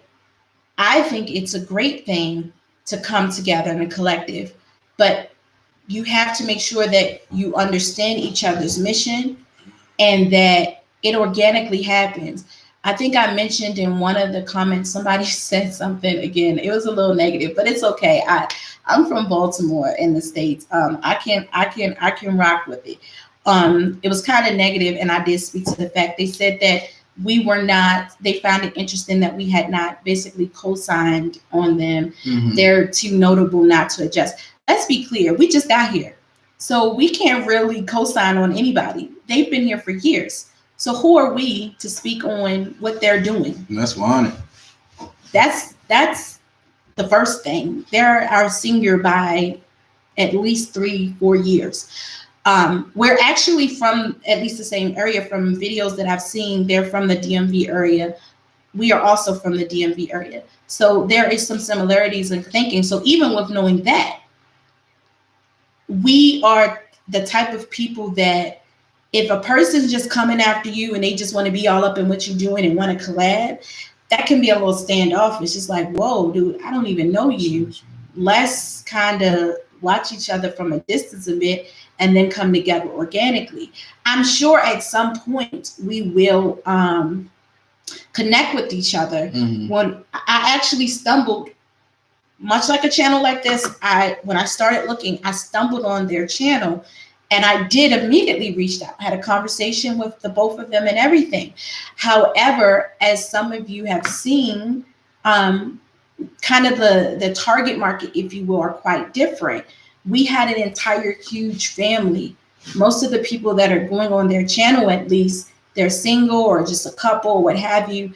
I think it's a great thing to come together in a collective, but you have to make sure that you understand each other's mission and that it organically happens. I think I mentioned in one of the comments, somebody said something again. It was a little negative, but it's okay. I'm from Baltimore in the States. I can rock with it. It was kind of negative, and I did speak to the fact. They said that we were not. They found it interesting that we had not basically co-signed on them.
Mhm.
They're too notable not to adjust. Let's be clear. We just got here. So we can't really co-sign on anybody. They've been here for years. So who are we to speak on what they're doing?
And that's why.
That's the first thing. They're our senior by at least 3-4 years. We're actually from at least the same area. From videos that I've seen, they're from the DMV area. We are also from the DMV area. So there is some similarities in thinking. So even with knowing that, we are the type of people that if a person's just coming after you and they just want to be all up in what you're doing and want to collab, that can be a little standoffish. It's like, whoa, dude, I don't even know you. Let's kind of watch each other from a distance a bit and then come together organically. I'm sure at some point we will connect with each other.
Mhm.
When I actually stumbled, much like a channel like this, when I started looking, I stumbled on their channel, and I did immediately reach out. I had a conversation with the both of them and everything. However, as some of you have seen, kind of the target market, if you will, are quite different. We had an entire huge family. Most of the people that are going on their channel, at least, they're single or just a couple or what have you,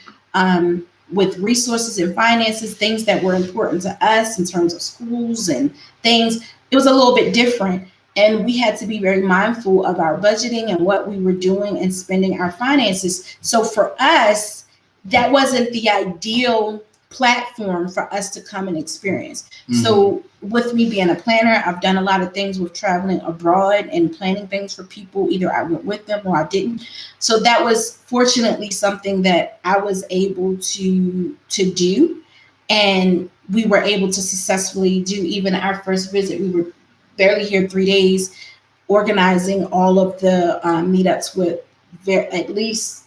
with resources and finances, things that were important to us in terms of schools and things. It was a little bit different. And we had to be very mindful of our budgeting and what we were doing and spending our finances. So for us, that wasn't the ideal platform for us to come and experience.
Mhm.
So with me being a planner, I've done a lot of things with traveling abroad and planning things for people. Either I went with them or I didn't. So that was fortunately something that I was able to do. And we were able to successfully do even our first visit. We were barely here 3 days, organizing all of the meetups with at least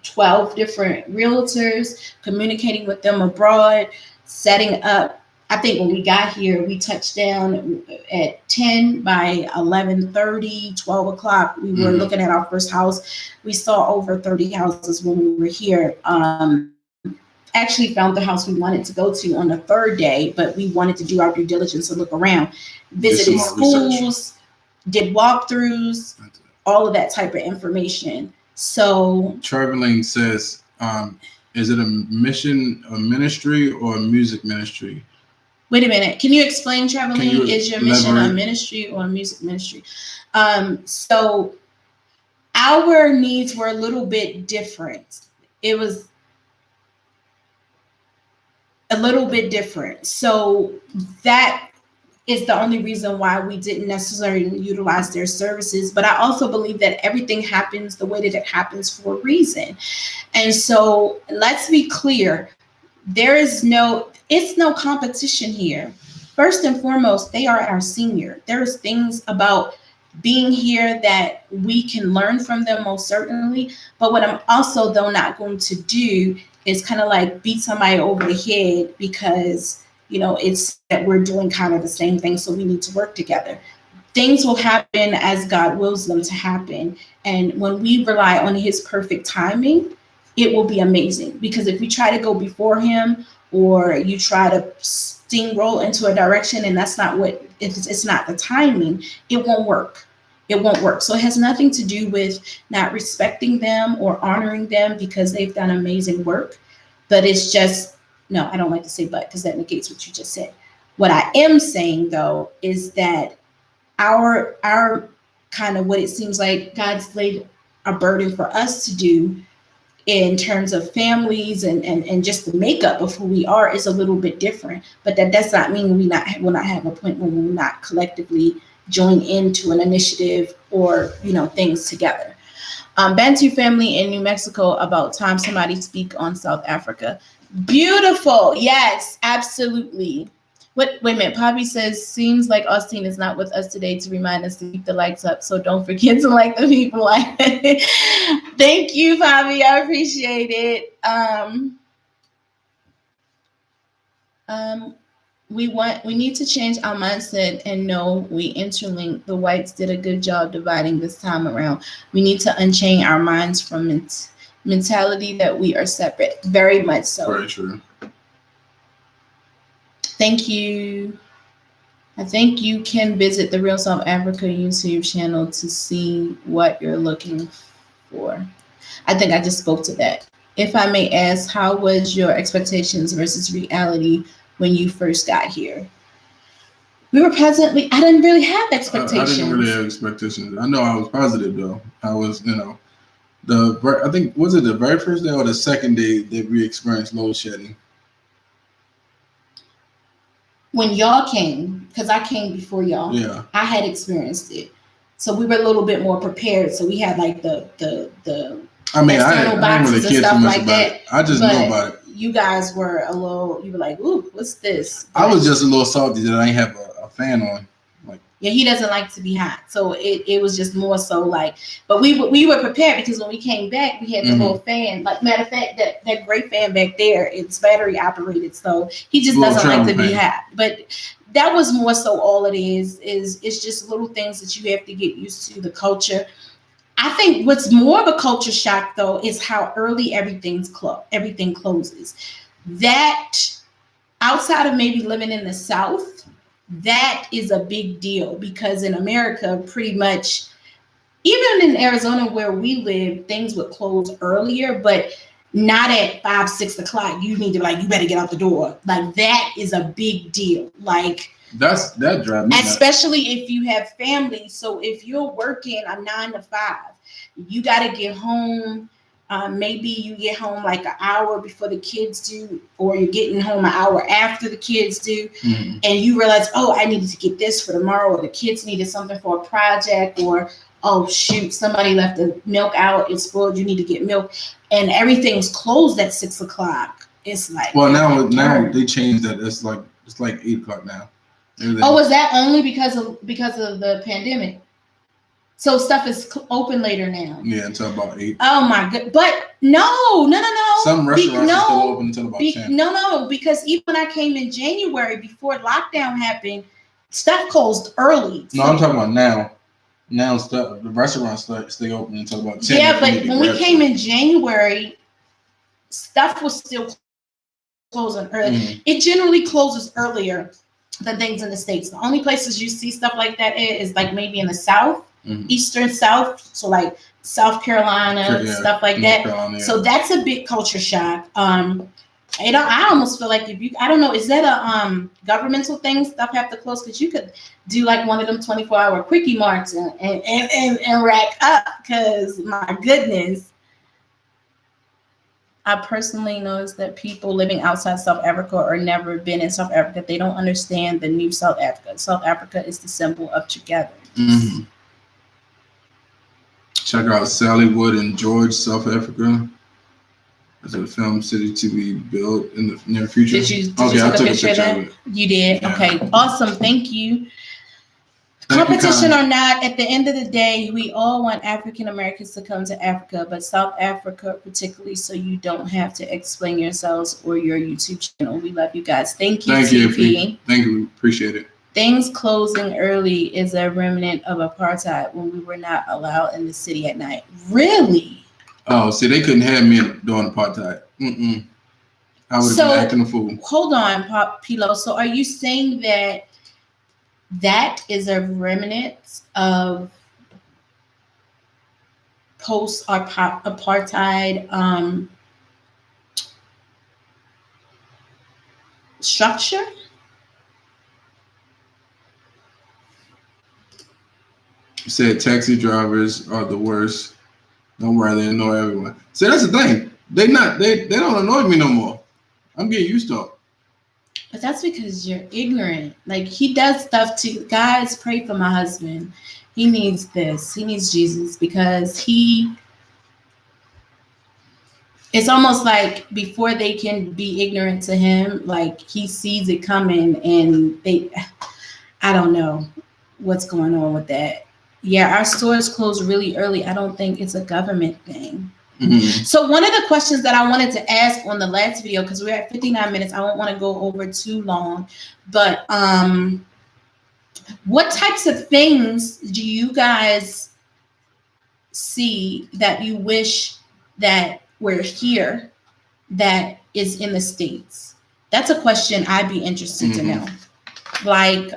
12 different realtors, communicating with them abroad, setting up. I think when we got here, we touched down at 10. By 11:30, 12 o'clock, we were looking at our first house. We saw over 30 houses when we were here. Actually found the house we wanted to go to on the third day, but we wanted to do our due diligence and look around. Visited schools, did walkthroughs, all of that type of information. So
Traveling says, is it a mission, a ministry, or a music ministry?
Wait a minute. Can you explain traveling?
Can you
Is your mission a
elaborate?
ministry or a music ministry? So our needs were a little bit different. It was a little bit different. So that is the only reason why we didn't necessarily utilize their services. But I also believe that everything happens the way that it happens for a reason. And so let's be clear. It's no competition here. First and foremost, they are our senior. There's things about being here that we can learn from them, most certainly. But what I'm also, though, not going to do is kind of like beat somebody over the head because, it's that we're doing kind of the same thing. So we need to work together. Things will happen as God wills them to happen. And when we rely on his perfect timing, it will be amazing. Because if you try to go before him or you try to steamroll into a direction and that's not what, if it's not the timing, it won't work. It won't work. So it has nothing to do with not respecting them or honoring them because they've done amazing work. But it's just, no, I don't like to say but because that negates what you just said. What I am saying, though, is that our kind of what it seems like God's laid a burden for us to do in terms of families and just the makeup of who we are is a little bit different. But that does not mean we will not have a point when we're not collectively join into an initiative or, things together. Bantu family in New Mexico, about time somebody speak on South Africa. Beautiful. Yes, absolutely. Wait a minute. Poppy says, seems like Austin is not with us today to remind us to keep the lights up. So don't forget to like the people. Thank you, Poppy. I appreciate it. We need to change our mindset and know we interlink. The whites did a good job dividing this time around. We need to unchain our minds from mentality that we are separate. Very much so.
Very true.
Thank you. I think you can visit the Real South Africa YouTube channel to see what you're looking for. I think I just spoke to that. If I may ask, how was your expectations versus reality when you first got here? I didn't really have expectations.
I didn't really have expectations. I know I was positive though. I was, I think, was it the very first day or the second day that we experienced load shedding?
When y'all came, because I came before y'all,
yeah,
I had experienced it. So we were a little bit more prepared. So we had like the
I mean, I didn't really care too much
like
about
that.
it. I just know about it.
You guys were you were like, ooh, what's this?
But I was just a little salty that I didn't have a fan on.
Yeah, he doesn't like to be hot. So it was just more so like, but we were prepared because when we came back, we had the little fan. Like, matter of fact, that great fan back there, it's battery operated. So he just doesn't like to be hot. But that was more so all it is it's just little things that you have to get used to, the culture. I think what's more of a culture shock though is how early everything closes. That outside of maybe living in the South, that is a big deal because in America, pretty much, even in Arizona where we live, things would close earlier, but not at 5, 6 o'clock. You need to you better get out the door. Like, that is a big deal. Like,
that drives me
especially if you have family. So if you're working a 9 to 5, you got to get home. Maybe you get home like an hour before the kids do, or you're getting home an hour after the kids do, and you realize, oh, I needed to get this for tomorrow, or the kids needed something for a project, or oh shoot, somebody left the milk out, it's spoiled, you need to get milk, and everything's closed at 6 o'clock. It's like,
well, now they changed that. It's like 8 o'clock now.
Oh, was that only because of the pandemic? So stuff is open later now.
Yeah, until about 8.
Oh my god! But no.
Some restaurants are still open until about 10.
No, because even when I came in January before lockdown happened, stuff closed early.
No, I'm talking about now. Now the restaurants stay open until about 10.
Yeah, but when we came in January, stuff was still closing early. It generally closes earlier than things in the States. The only places you see stuff like that is like maybe in the South. Eastern South, so like South Carolina, stuff like that. Carolina, so that's a big culture shock. I almost feel like I don't know, is that a governmental thing? Stuff have to close because you could do like one of them 24-hour quickie marks and rack up. Because my goodness, I personally noticed that people living outside South Africa or never been in South Africa, they don't understand the new South Africa. South Africa is the symbol of together.
Check out Sallywood and George, South Africa. There's a film city to be built in the near future.
Did you take a picture of that? You did? Yeah. Okay. Awesome. Thank you. Competition or not, at the end of the day, we all want African Americans to come to Africa, but South Africa particularly, so you don't have to explain yourselves or your YouTube channel. We love you guys. Thank you, TP.
Thank you. Appreciate it.
Things closing early is a remnant of apartheid when we were not allowed in the city at night. Really?
Oh, see, they couldn't have me during apartheid. I would have been acting a fool.
Hold on, Pilo. So are you saying that is a remnant of post-apartheid structure?
You said taxi drivers are the worst. Don't worry, they annoy everyone. See, that's the thing. They don't annoy me no more. I'm getting used to it.
But that's because you're ignorant. Like he does stuff to guys. Pray for my husband. He needs this. He needs Jesus because he. It's almost like before they can be ignorant to him, like he sees it coming, and they. I don't know what's going on with that. Yeah, our stores close really early. I don't think it's a government thing.
Mm-hmm.
So one of the questions that I wanted to ask on the last video, because we're at 59 minutes, I don't want to go over too long, but what types of things do you guys see that you wish that were here that is in the States? That's a question I'd be interested to know. Like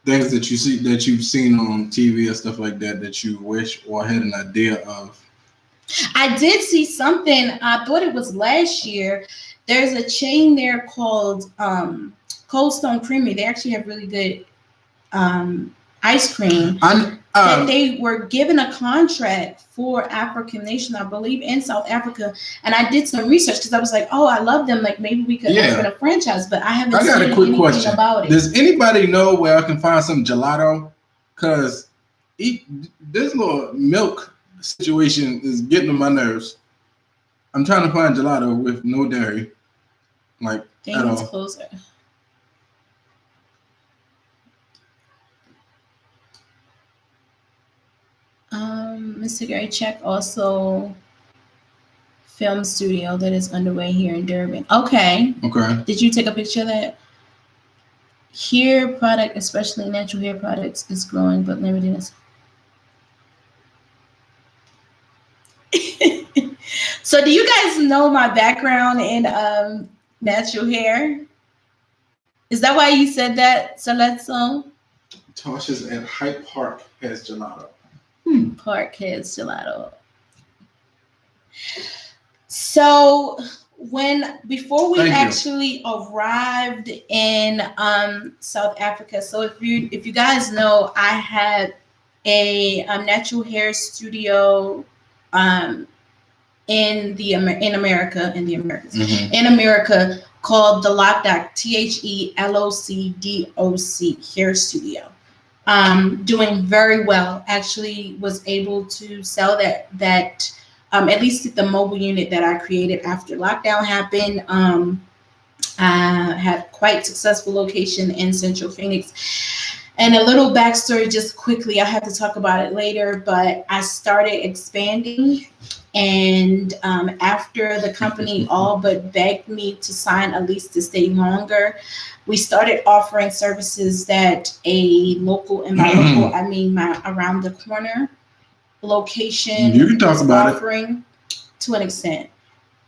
things that you see that you've seen on TV or stuff like that that you wish or had an idea of.
I did see something. I thought it was last year. There's a chain there called Cold Stone Creamery. They actually have really good ice cream. That they were given a contract for African Nation, I believe, in South Africa. And I did some research because I was like, oh, I love them. Like maybe we could open a franchise, but I haven't seen anything about it.
Does anybody know where I can find some gelato? Because this little milk situation is getting on my nerves. I'm trying to find gelato with no dairy. Like,
dang, it's closer. Mr. Gary, check also film studio that is underway here in Durban. Okay. Did you take a picture of that? Hair product, especially natural hair products, is growing but limited. So do you guys know my background in natural hair? Is that why you said that, Salezzo?
Tasha's at Hyde Park has gelato.
Park has gelato. So before we actually arrived in South Africa, so if you guys know, I had a natural hair studio in America called the Lockdoc, THELOCDOC hair studio. Doing very well. Actually was able to sell that at least the mobile unit that I created after lockdown happened. I had quite successful location in Central Phoenix. And a little backstory just quickly, I have to talk about it later, but I started expanding, and after the company all but begged me to sign a lease to stay longer, we started offering services that a local, and by local I mean my around the corner location
you can talk about
offering it to an extent.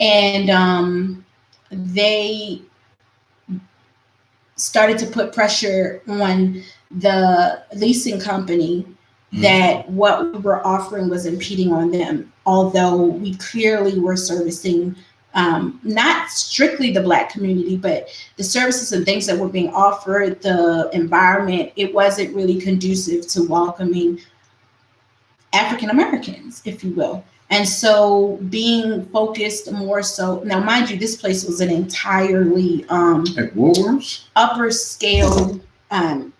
And they started to put pressure on the leasing company that what we were offering was impeding on them, although we clearly were servicing not strictly the Black community, but the services and things that were being offered, the environment, it wasn't really conducive to welcoming African Americans, if you will. And so being focused more so, now mind you, this place was an entirely upper scale, I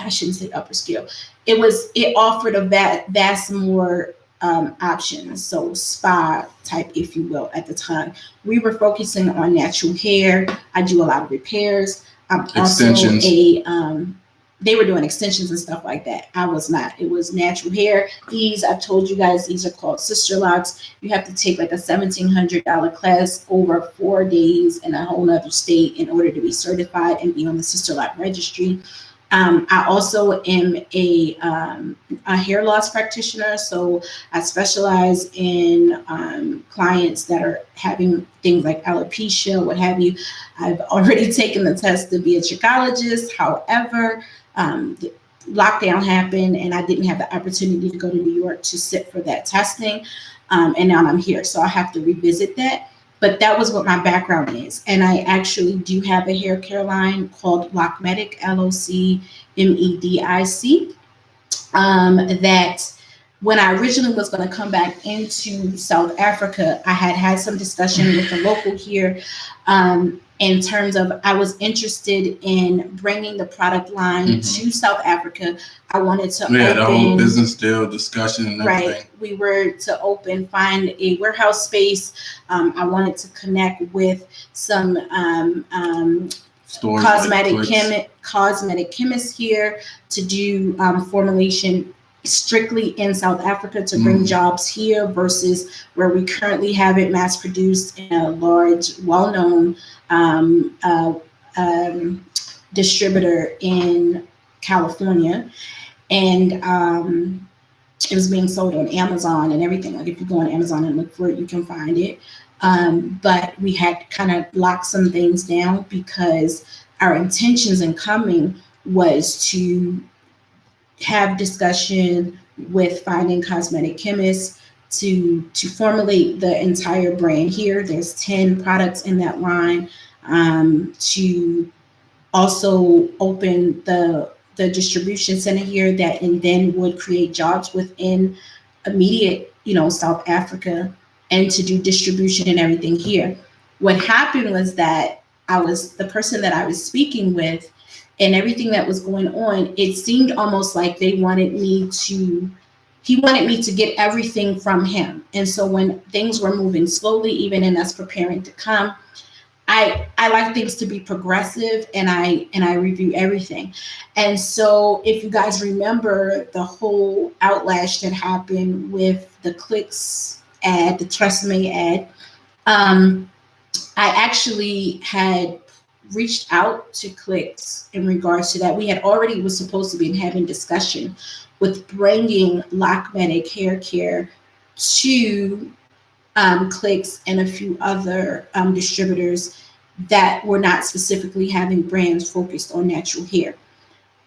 shouldn't say upper scale. It offered a vast more options, so spa type, if you will. At the time, we were focusing on natural hair. I do a lot of repairs. I'm
extensions.
Also they were doing extensions and stuff like that. I was not. It was natural hair. I've told you guys, these are called sister locks. You have to take like a $1,700 class over 4 days in a whole nother state in order to be certified and be on the sister lock registry. I also am a hair loss practitioner, so I specialize in clients that are having things like alopecia, what have you. I've already taken the test to be a trichologist. However, lockdown happened and I didn't have the opportunity to go to New York to sit for that testing. And now I'm here, so I have to revisit that. But that was what my background is. And I actually do have a hair care line called Lockmedic, LOCMEDIC, that when I originally was going to come back into South Africa, I had some discussion with the local here in terms of I was interested in bringing the product line to South Africa. I wanted to open
the whole business deal discussion and everything.
Right. We were to find a warehouse space. I wanted to connect with some cosmetic chemists here to do formulation strictly in South Africa to bring jobs here versus where we currently have it mass produced in a large, well-known distributor in California. And it was being sold on Amazon and everything. Like if you go on Amazon and look for it, you can find it. But we had kind of locked some things down because our intentions in coming was to have discussion with finding cosmetic chemists to formulate the entire brand here. There's 10 products in that line, to also open the distribution center here that and then would create jobs within immediate, South Africa, and to do distribution and everything here. What happened was that the person that I was speaking with and everything that was going on, it seemed almost like he wanted me to get everything from him. And so when things were moving slowly, even in us preparing to come, I like things to be progressive, and I review everything. And so if you guys remember the whole outlash that happened with the Clicks ad, the Trust Me ad, I actually had reached out to Clicks in regards to that. We had already was supposed to be having discussion with bringing Lockmedic hair care to Clicks and a few other distributors that were not specifically having brands focused on natural hair.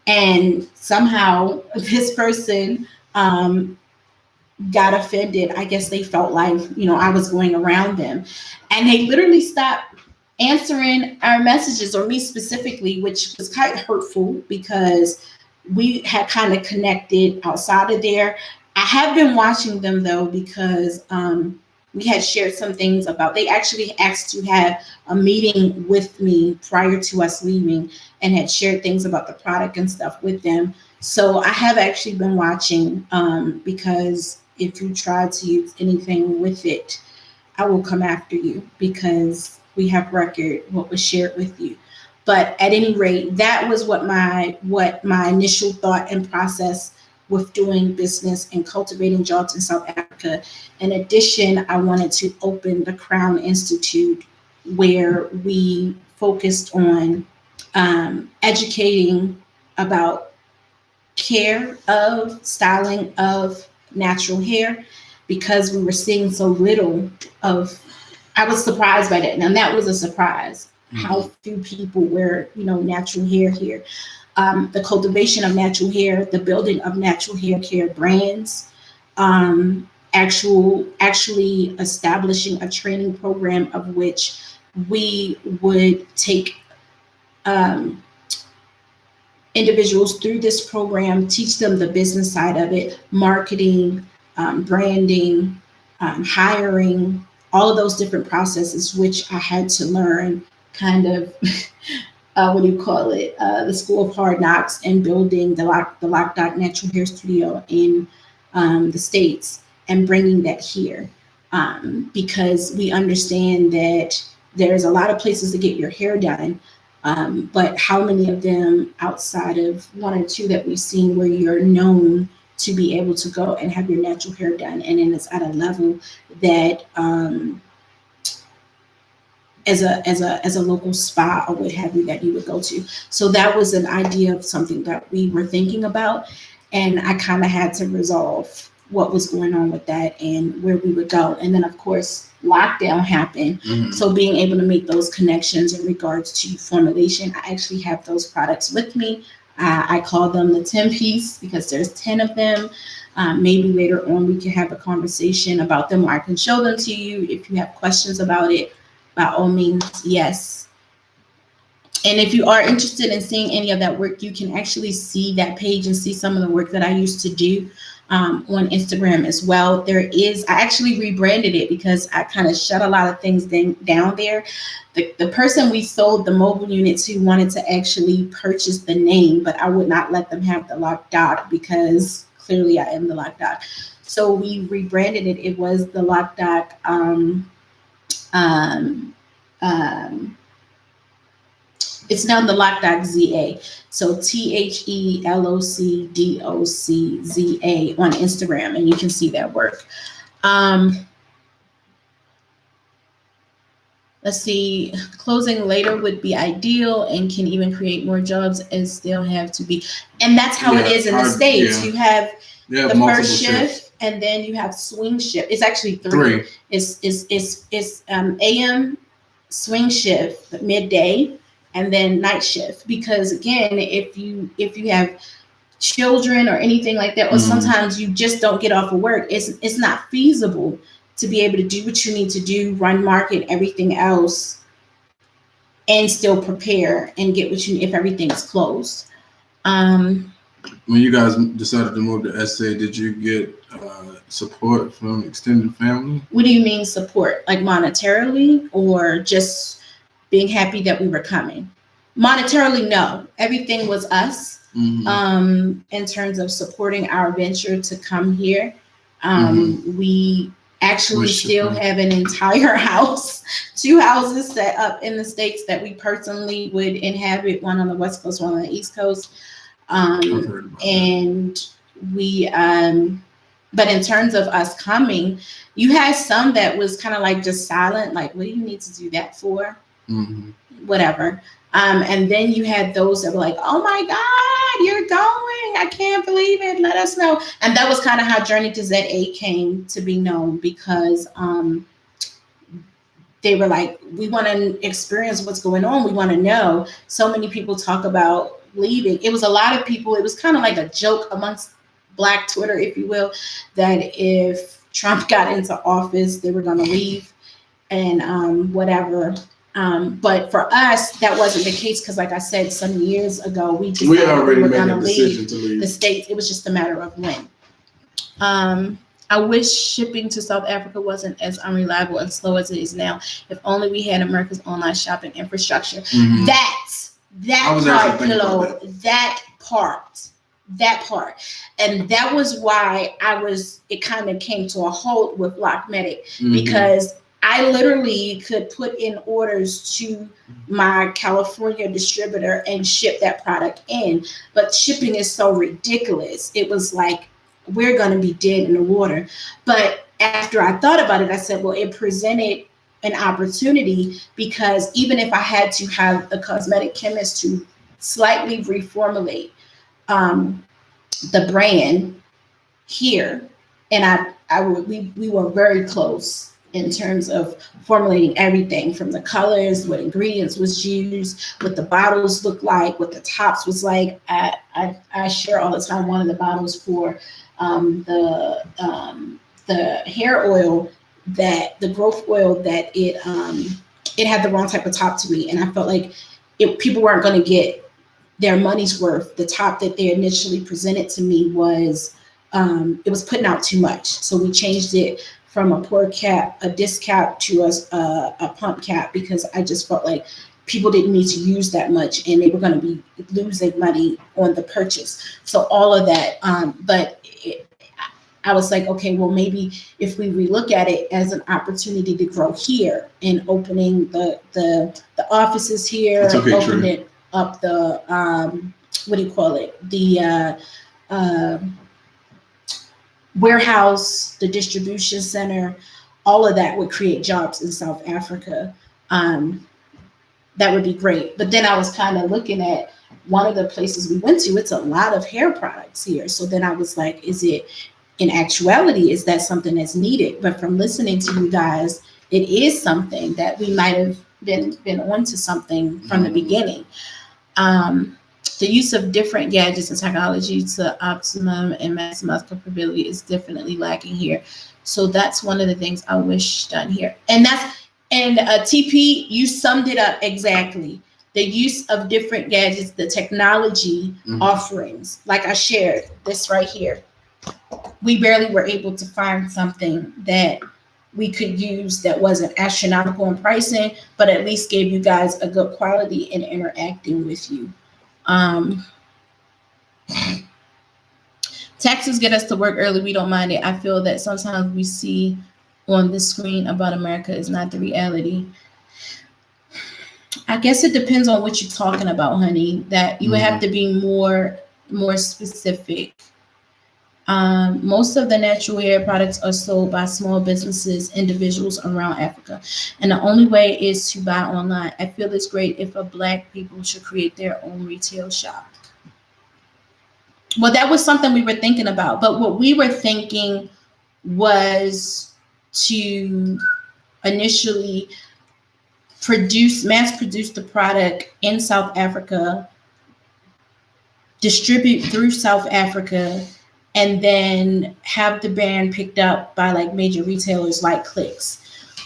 And somehow this person got offended. I guess they felt like, I was going around them. And they literally stopped answering our messages, or me specifically, which was kind of hurtful because we had kind of connected outside of there. I have been watching them though, because we had shared some things about, they actually asked to have a meeting with me prior to us leaving and had shared things about the product and stuff with them. So I have actually been watching, because if you try to use anything with it, I will come after you, because we have record what was shared with you. But at any rate, that was what my initial thought and process with doing business and cultivating jobs in South Africa. In addition, I wanted to open the Crown Institute, where we focused on educating about care of styling of natural hair, because we were seeing so little of. I was surprised by that, and that was a surprise. How few people wear, natural hair here. The cultivation of natural hair, the building of natural hair care brands, actually establishing a training program of which we would take individuals through this program, teach them the business side of it, marketing, branding, hiring, all of those different processes, which I had to learn kind of, the School of Hard Knocks, and building the Lock Dot Natural Hair Studio in the States and bringing that here, because we understand that there's a lot of places to get your hair done, but how many of them outside of one or two that we've seen where you're known to be able to go and have your natural hair done, and then it's at a level that as a local spa or what have you that you would go to. So that was an idea of something that we were thinking about, and I kind of had to resolve what was going on with that and where we would go. And then of course lockdown happened. So being able to make those connections in regards to formulation, I actually have those products with me. I call them the 10 piece because there's 10 of them. Maybe later on we can have a conversation about them, or I can show them to you if you have questions about it. By all means, yes. And if you are interested in seeing any of that work, you can actually see that page and see some of the work that I used to do on Instagram as well. I actually rebranded it because I kind of shut a lot of things down there. The person we sold the mobile unit to wanted to actually purchase the name, but I would not let them have the locked doc because clearly I am the locked doc. So we rebranded it. It was the locked doc. It's now the Lock Doc ZA. So THELOCDOCZA on Instagram, and you can see that work. Let's see, closing later would be ideal and can even create more jobs as they'll have to be. And that's how it is in the States. You have the first shift, and then you have swing shift. It's actually three. It's AM swing shift, midday, and then night shift. Because again, if you have children or anything like that, or sometimes you just don't get off of work, it's not feasible to be able to do what you need to do, run market, everything else, and still prepare and get what you need if everything's closed.
When you guys decided to move to SA, did you get support from extended family?
What do you mean support? Like monetarily, or just being happy that we were coming? Monetarily, no. Everything was us in terms of supporting our venture to come here. We actually still have an entire house, 2 houses set up in the States that we personally would inhabit, one on the West Coast, one on the East Coast. And we, but in terms of us coming, you had some that was kind of like just silent, like, what do you need to do that for? Whatever. And then you had those that were like, oh my God, you're going. I can't believe it. Let us know. And that was kind of how Journey to ZA came to be known, because they were like, we want to experience what's going on. We want to know. So many people talk about leaving. It was a lot of people. It was kind of like a joke amongst Black Twitter, if you will, that if Trump got into office, they were going to leave and whatever. But for us, that wasn't the case, because like I said, some years ago, we
already
were
made
going
a
to
decision to leave
the States. It was just a matter of when. I wish shipping to South Africa wasn't as unreliable and slow as it is now. If only we had America's online shopping infrastructure. That part. And that was why it kind of came to a halt with Lockmedic, because I literally could put in orders to my California distributor and ship that product in. But shipping is so ridiculous. It was like, we're going to be dead in the water. But after I thought about it, I said, well, it presented an opportunity, because even if I had to have a cosmetic chemist to slightly reformulate the brand here, and we were very close in terms of formulating everything from the colors, what ingredients was used, what the bottles looked like, what the tops was like. I share all the time one of the bottles for the hair oil, that the growth oil, that it had the wrong type of top to me, and I felt like people weren't going to get their money's worth. The top that they initially presented to me was it was putting out too much, so we changed it from a pour cap, a disc cap, to a pump cap, because I just felt like people didn't need to use that much and they were going to be losing money on the purchase. So all of that, I was like, okay, well, maybe if we relook at it as an opportunity to grow here and opening the offices here, opening up the the warehouse, the distribution center, all of that would create jobs in South Africa. That would be great. But then I was kind of looking at one of the places we went to, it's a lot of hair products here. So then I was like, in actuality, is that something that's needed? But from listening to you guys, it is something that we might have been onto something from the beginning. The use of different gadgets and technology to optimum and maximize capability is definitely lacking here. So that's one of the things I wish done here. And TP, you summed it up exactly. The use of different gadgets, the technology offerings, like I shared this right here. we barely were able to find something that we could use that wasn't astronomical in pricing, but at least gave you guys a good quality in interacting with you. Um, Taxes get us to work early. We don't mind it. I feel that sometimes we see on the screen about America is not the reality. I guess it depends on what you're talking about, honey. That you would have to be more specific. Most of the natural hair products are sold by small businesses, individuals around Africa, and the only way is to buy online. I feel it's great if a Black people should create their own retail shop. Well, that was something we were thinking about, but what we were thinking was to initially mass produce the product in South Africa, distribute through South Africa, and then have the brand picked up by like major retailers like Clicks.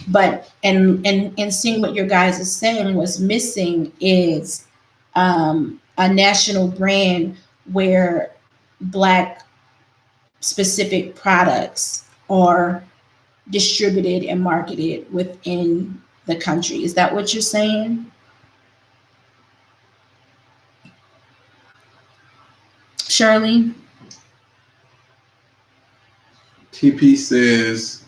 But and seeing what your guys are saying, was missing is a national brand where Black specific products are distributed and marketed within the country. Is that what you're saying? Shirley?
TP says,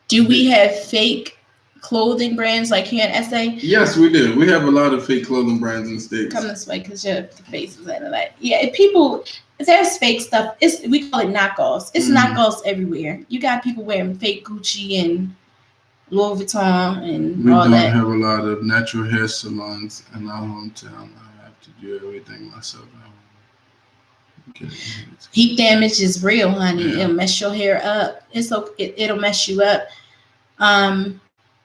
Do we have fake clothing brands like here in SA?
yes, we do. We have a lot of fake clothing brands in the States.
Come this way, because your face is out of that. Yeah, people, there's fake stuff. We call it knockoffs. It's knockoffs everywhere. You got people wearing fake Gucci and Louis Vuitton and
We
all
don't
that.
have a lot of natural hair salons in our hometown. I have to do everything myself now. Okay.
Heat damage is real, honey.
Yeah.
It'll mess your hair up. It'll mess you up.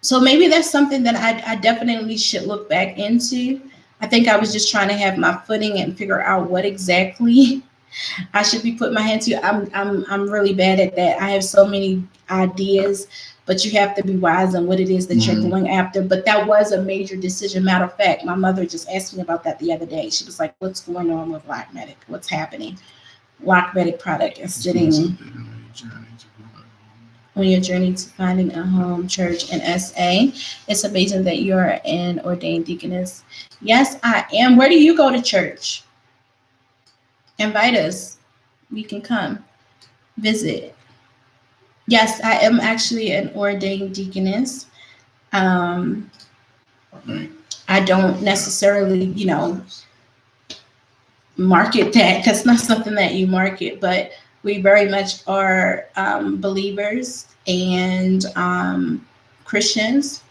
So maybe that's something that I definitely should look back into. I think I was just trying to have my footing and figure out what exactly I should be putting my hand to. I'm really bad at that. I have so many ideas, but you have to be wise on what it is that you're going after. But that was a major decision. Matter of fact, my mother just asked me about that the other day. She was like, "What's going on with Lockmedic? What's happening?" Lockmedic product is sitting on your journey to finding a home church in SA. It's amazing that you're an ordained deaconess. Yes, I am. Where do you go to church? Invite us. We can come visit. Yes, I am actually an ordained deaconess. I don't necessarily, market that. That's not something that you market, but we very much are believers and Christians.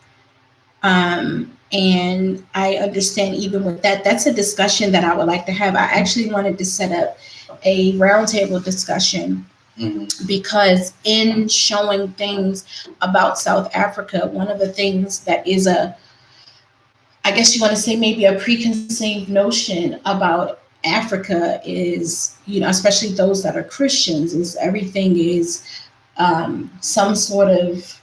And I understand even with that, that's a discussion that I would like to have. I actually wanted to set up a roundtable discussion because in showing things about South Africa, one of the things that is I guess you want to say maybe a preconceived notion about Africa is, especially those that are Christians, is everything is some sort of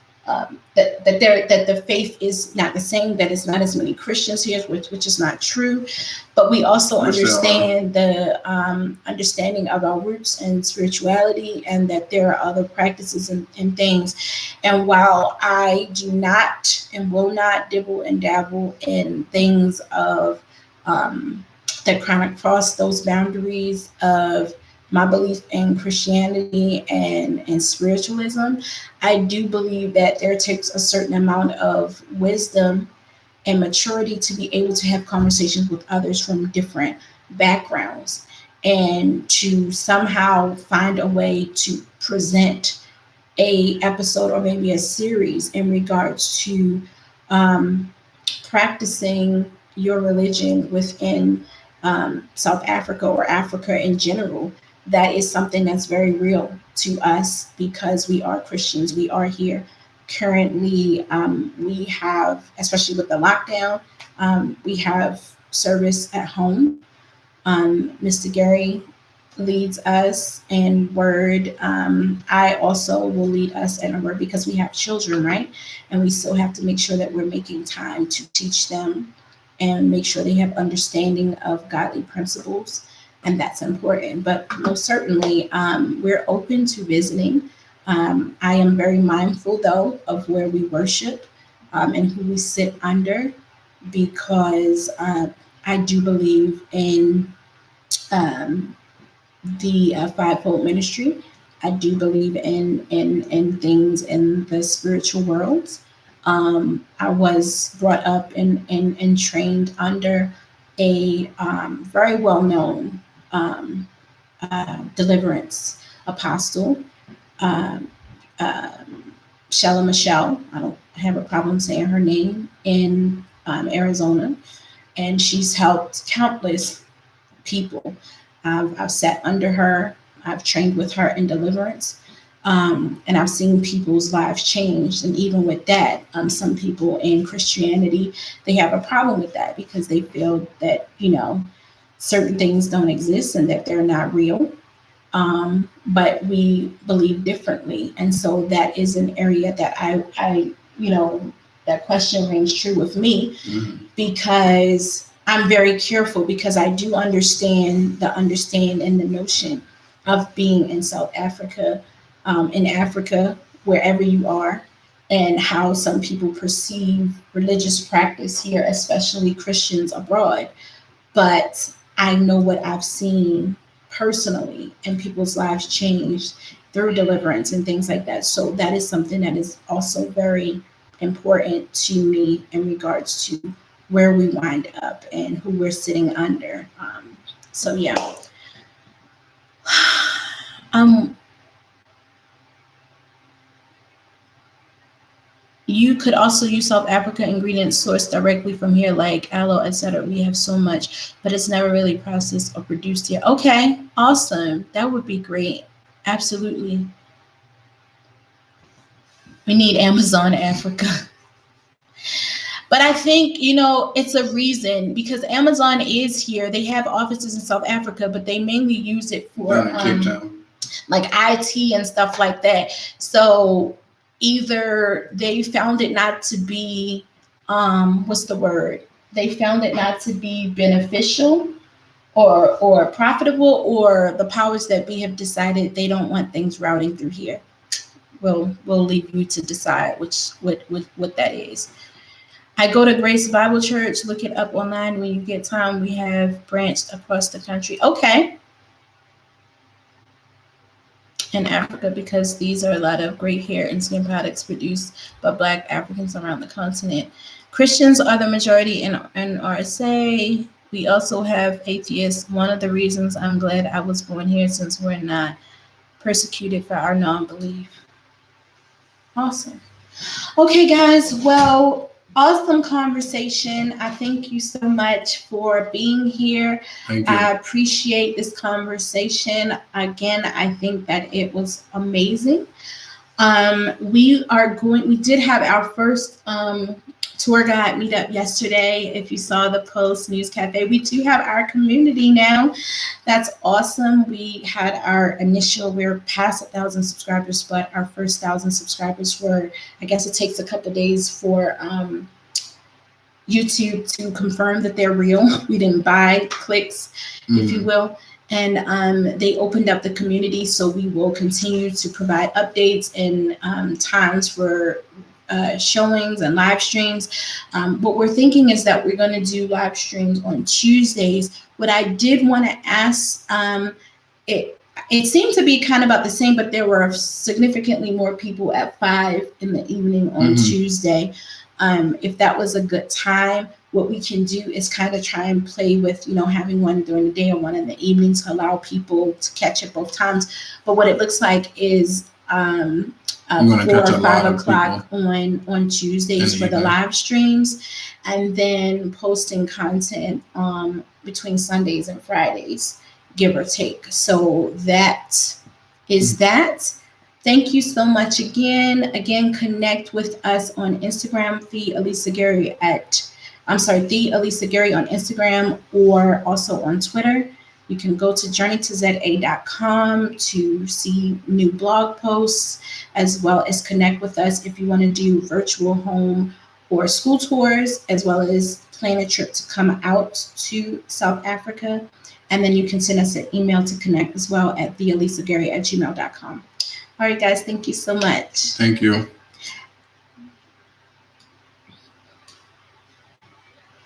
that the faith is not the same, that it's not as many Christians here, which is not true. But we also understand the understanding of our roots and spirituality, and that there are other practices and things. And while I do not and will not dibble and dabble in things of that kind of cross those boundaries of my belief in Christianity and spiritualism, I do believe that there takes a certain amount of wisdom and maturity to be able to have conversations with others from different backgrounds, and to somehow find a way to present a episode or maybe a series in regards to practicing your religion within South Africa or Africa in general. That is something that's very real to us because we are Christians. We are here. Currently, we have, especially with the lockdown, we have service at home. Mr. Gary leads us in word. I also will lead us in a word because we have children, right? And we still have to make sure that we're making time to teach them and make sure they have understanding of godly principles. And we also understand the and that's important. But most certainly, we're open to visiting. I am very mindful, though, of where we worship and who we sit under, because I do believe in um, the fivefold ministry. I do believe in things in the spiritual world. I was brought up and trained under a very well known deliverance apostle, um, Shella Michelle. I don't have a problem saying her name, in Arizona, and she's helped countless people. I've sat under her. I've trained with her in deliverance. And I've seen people's lives change. And even with that, some people in Christianity, they have a problem with that because they feel that, certain things don't exist and that they're not real. But we believe differently. And so that is an area that that question rings true with me, because I'm very careful, because I do understand and the notion of being in South Africa, in Africa, wherever you are, and how some people perceive religious practice here, especially Christians abroad. But I know what I've seen personally, and people's lives changed through deliverance and things like that. So that is something that is also very important to me in regards to where we wind up and who we're sitting under. So yeah. You could also use South Africa ingredients sourced directly from here, like aloe, etc. We have so much, but it's never really processed or produced here. Okay, awesome. That would be great. Absolutely. We need Amazon Africa. But I think, it's a reason, because Amazon is here. They have offices in South Africa, but they mainly use it for like IT and stuff like that. So either they found it not to be, what's the word? They found it not to be beneficial or profitable, or the powers that be have decided they don't want things routing through here. We'll leave you to decide what that is. I go to Grace Bible Church. Look it up online when you get time. We have branched across the country. Okay. In Africa, because these are a lot of great hair and skin products produced by Black Africans around the continent. Christians are the majority in RSA. We also have atheists. One of the reasons I'm glad I was born here, since we're not persecuted for our non-belief. Awesome. Okay, guys. Well, awesome conversation. I thank you so much for being here.
Thank you.
I appreciate this conversation. Again, I think that it was amazing. We did have our first tour guide meetup yesterday. If you saw the post, News Cafe, we do have our community now. That's awesome. We had we're past 1,000 subscribers, but our first 1,000 subscribers were, I guess it takes a couple of days for YouTube to confirm that they're real. We didn't buy clicks, if you will. And they opened up the community, so we will continue to provide updates and times for showings and live streams. What we're thinking is that we're going to do live streams on Tuesdays. What I did want to ask, it seemed to be kind of about the same, but there were significantly more people at 5 in the evening on Tuesday. If that was a good time, what we can do is kind of try and play with, having one during the day and one in the evening to allow people to catch it both times. But what it looks like is 4 or 5 o'clock on Tuesdays for the live streams, and then posting content between Sundays and Fridays, give or take. So that is that. Thank you so much again. Again, connect with us on Instagram, the Elisa Gary on Instagram, or also on Twitter. You can go to journeytoza.com to see new blog posts, as well as connect with us if you want to do virtual home or school tours, as well as plan a trip to come out to South Africa. And then you can send us an email to connect as well at theelisagary@gmail.com. All right, guys, thank you so much.
Thank you.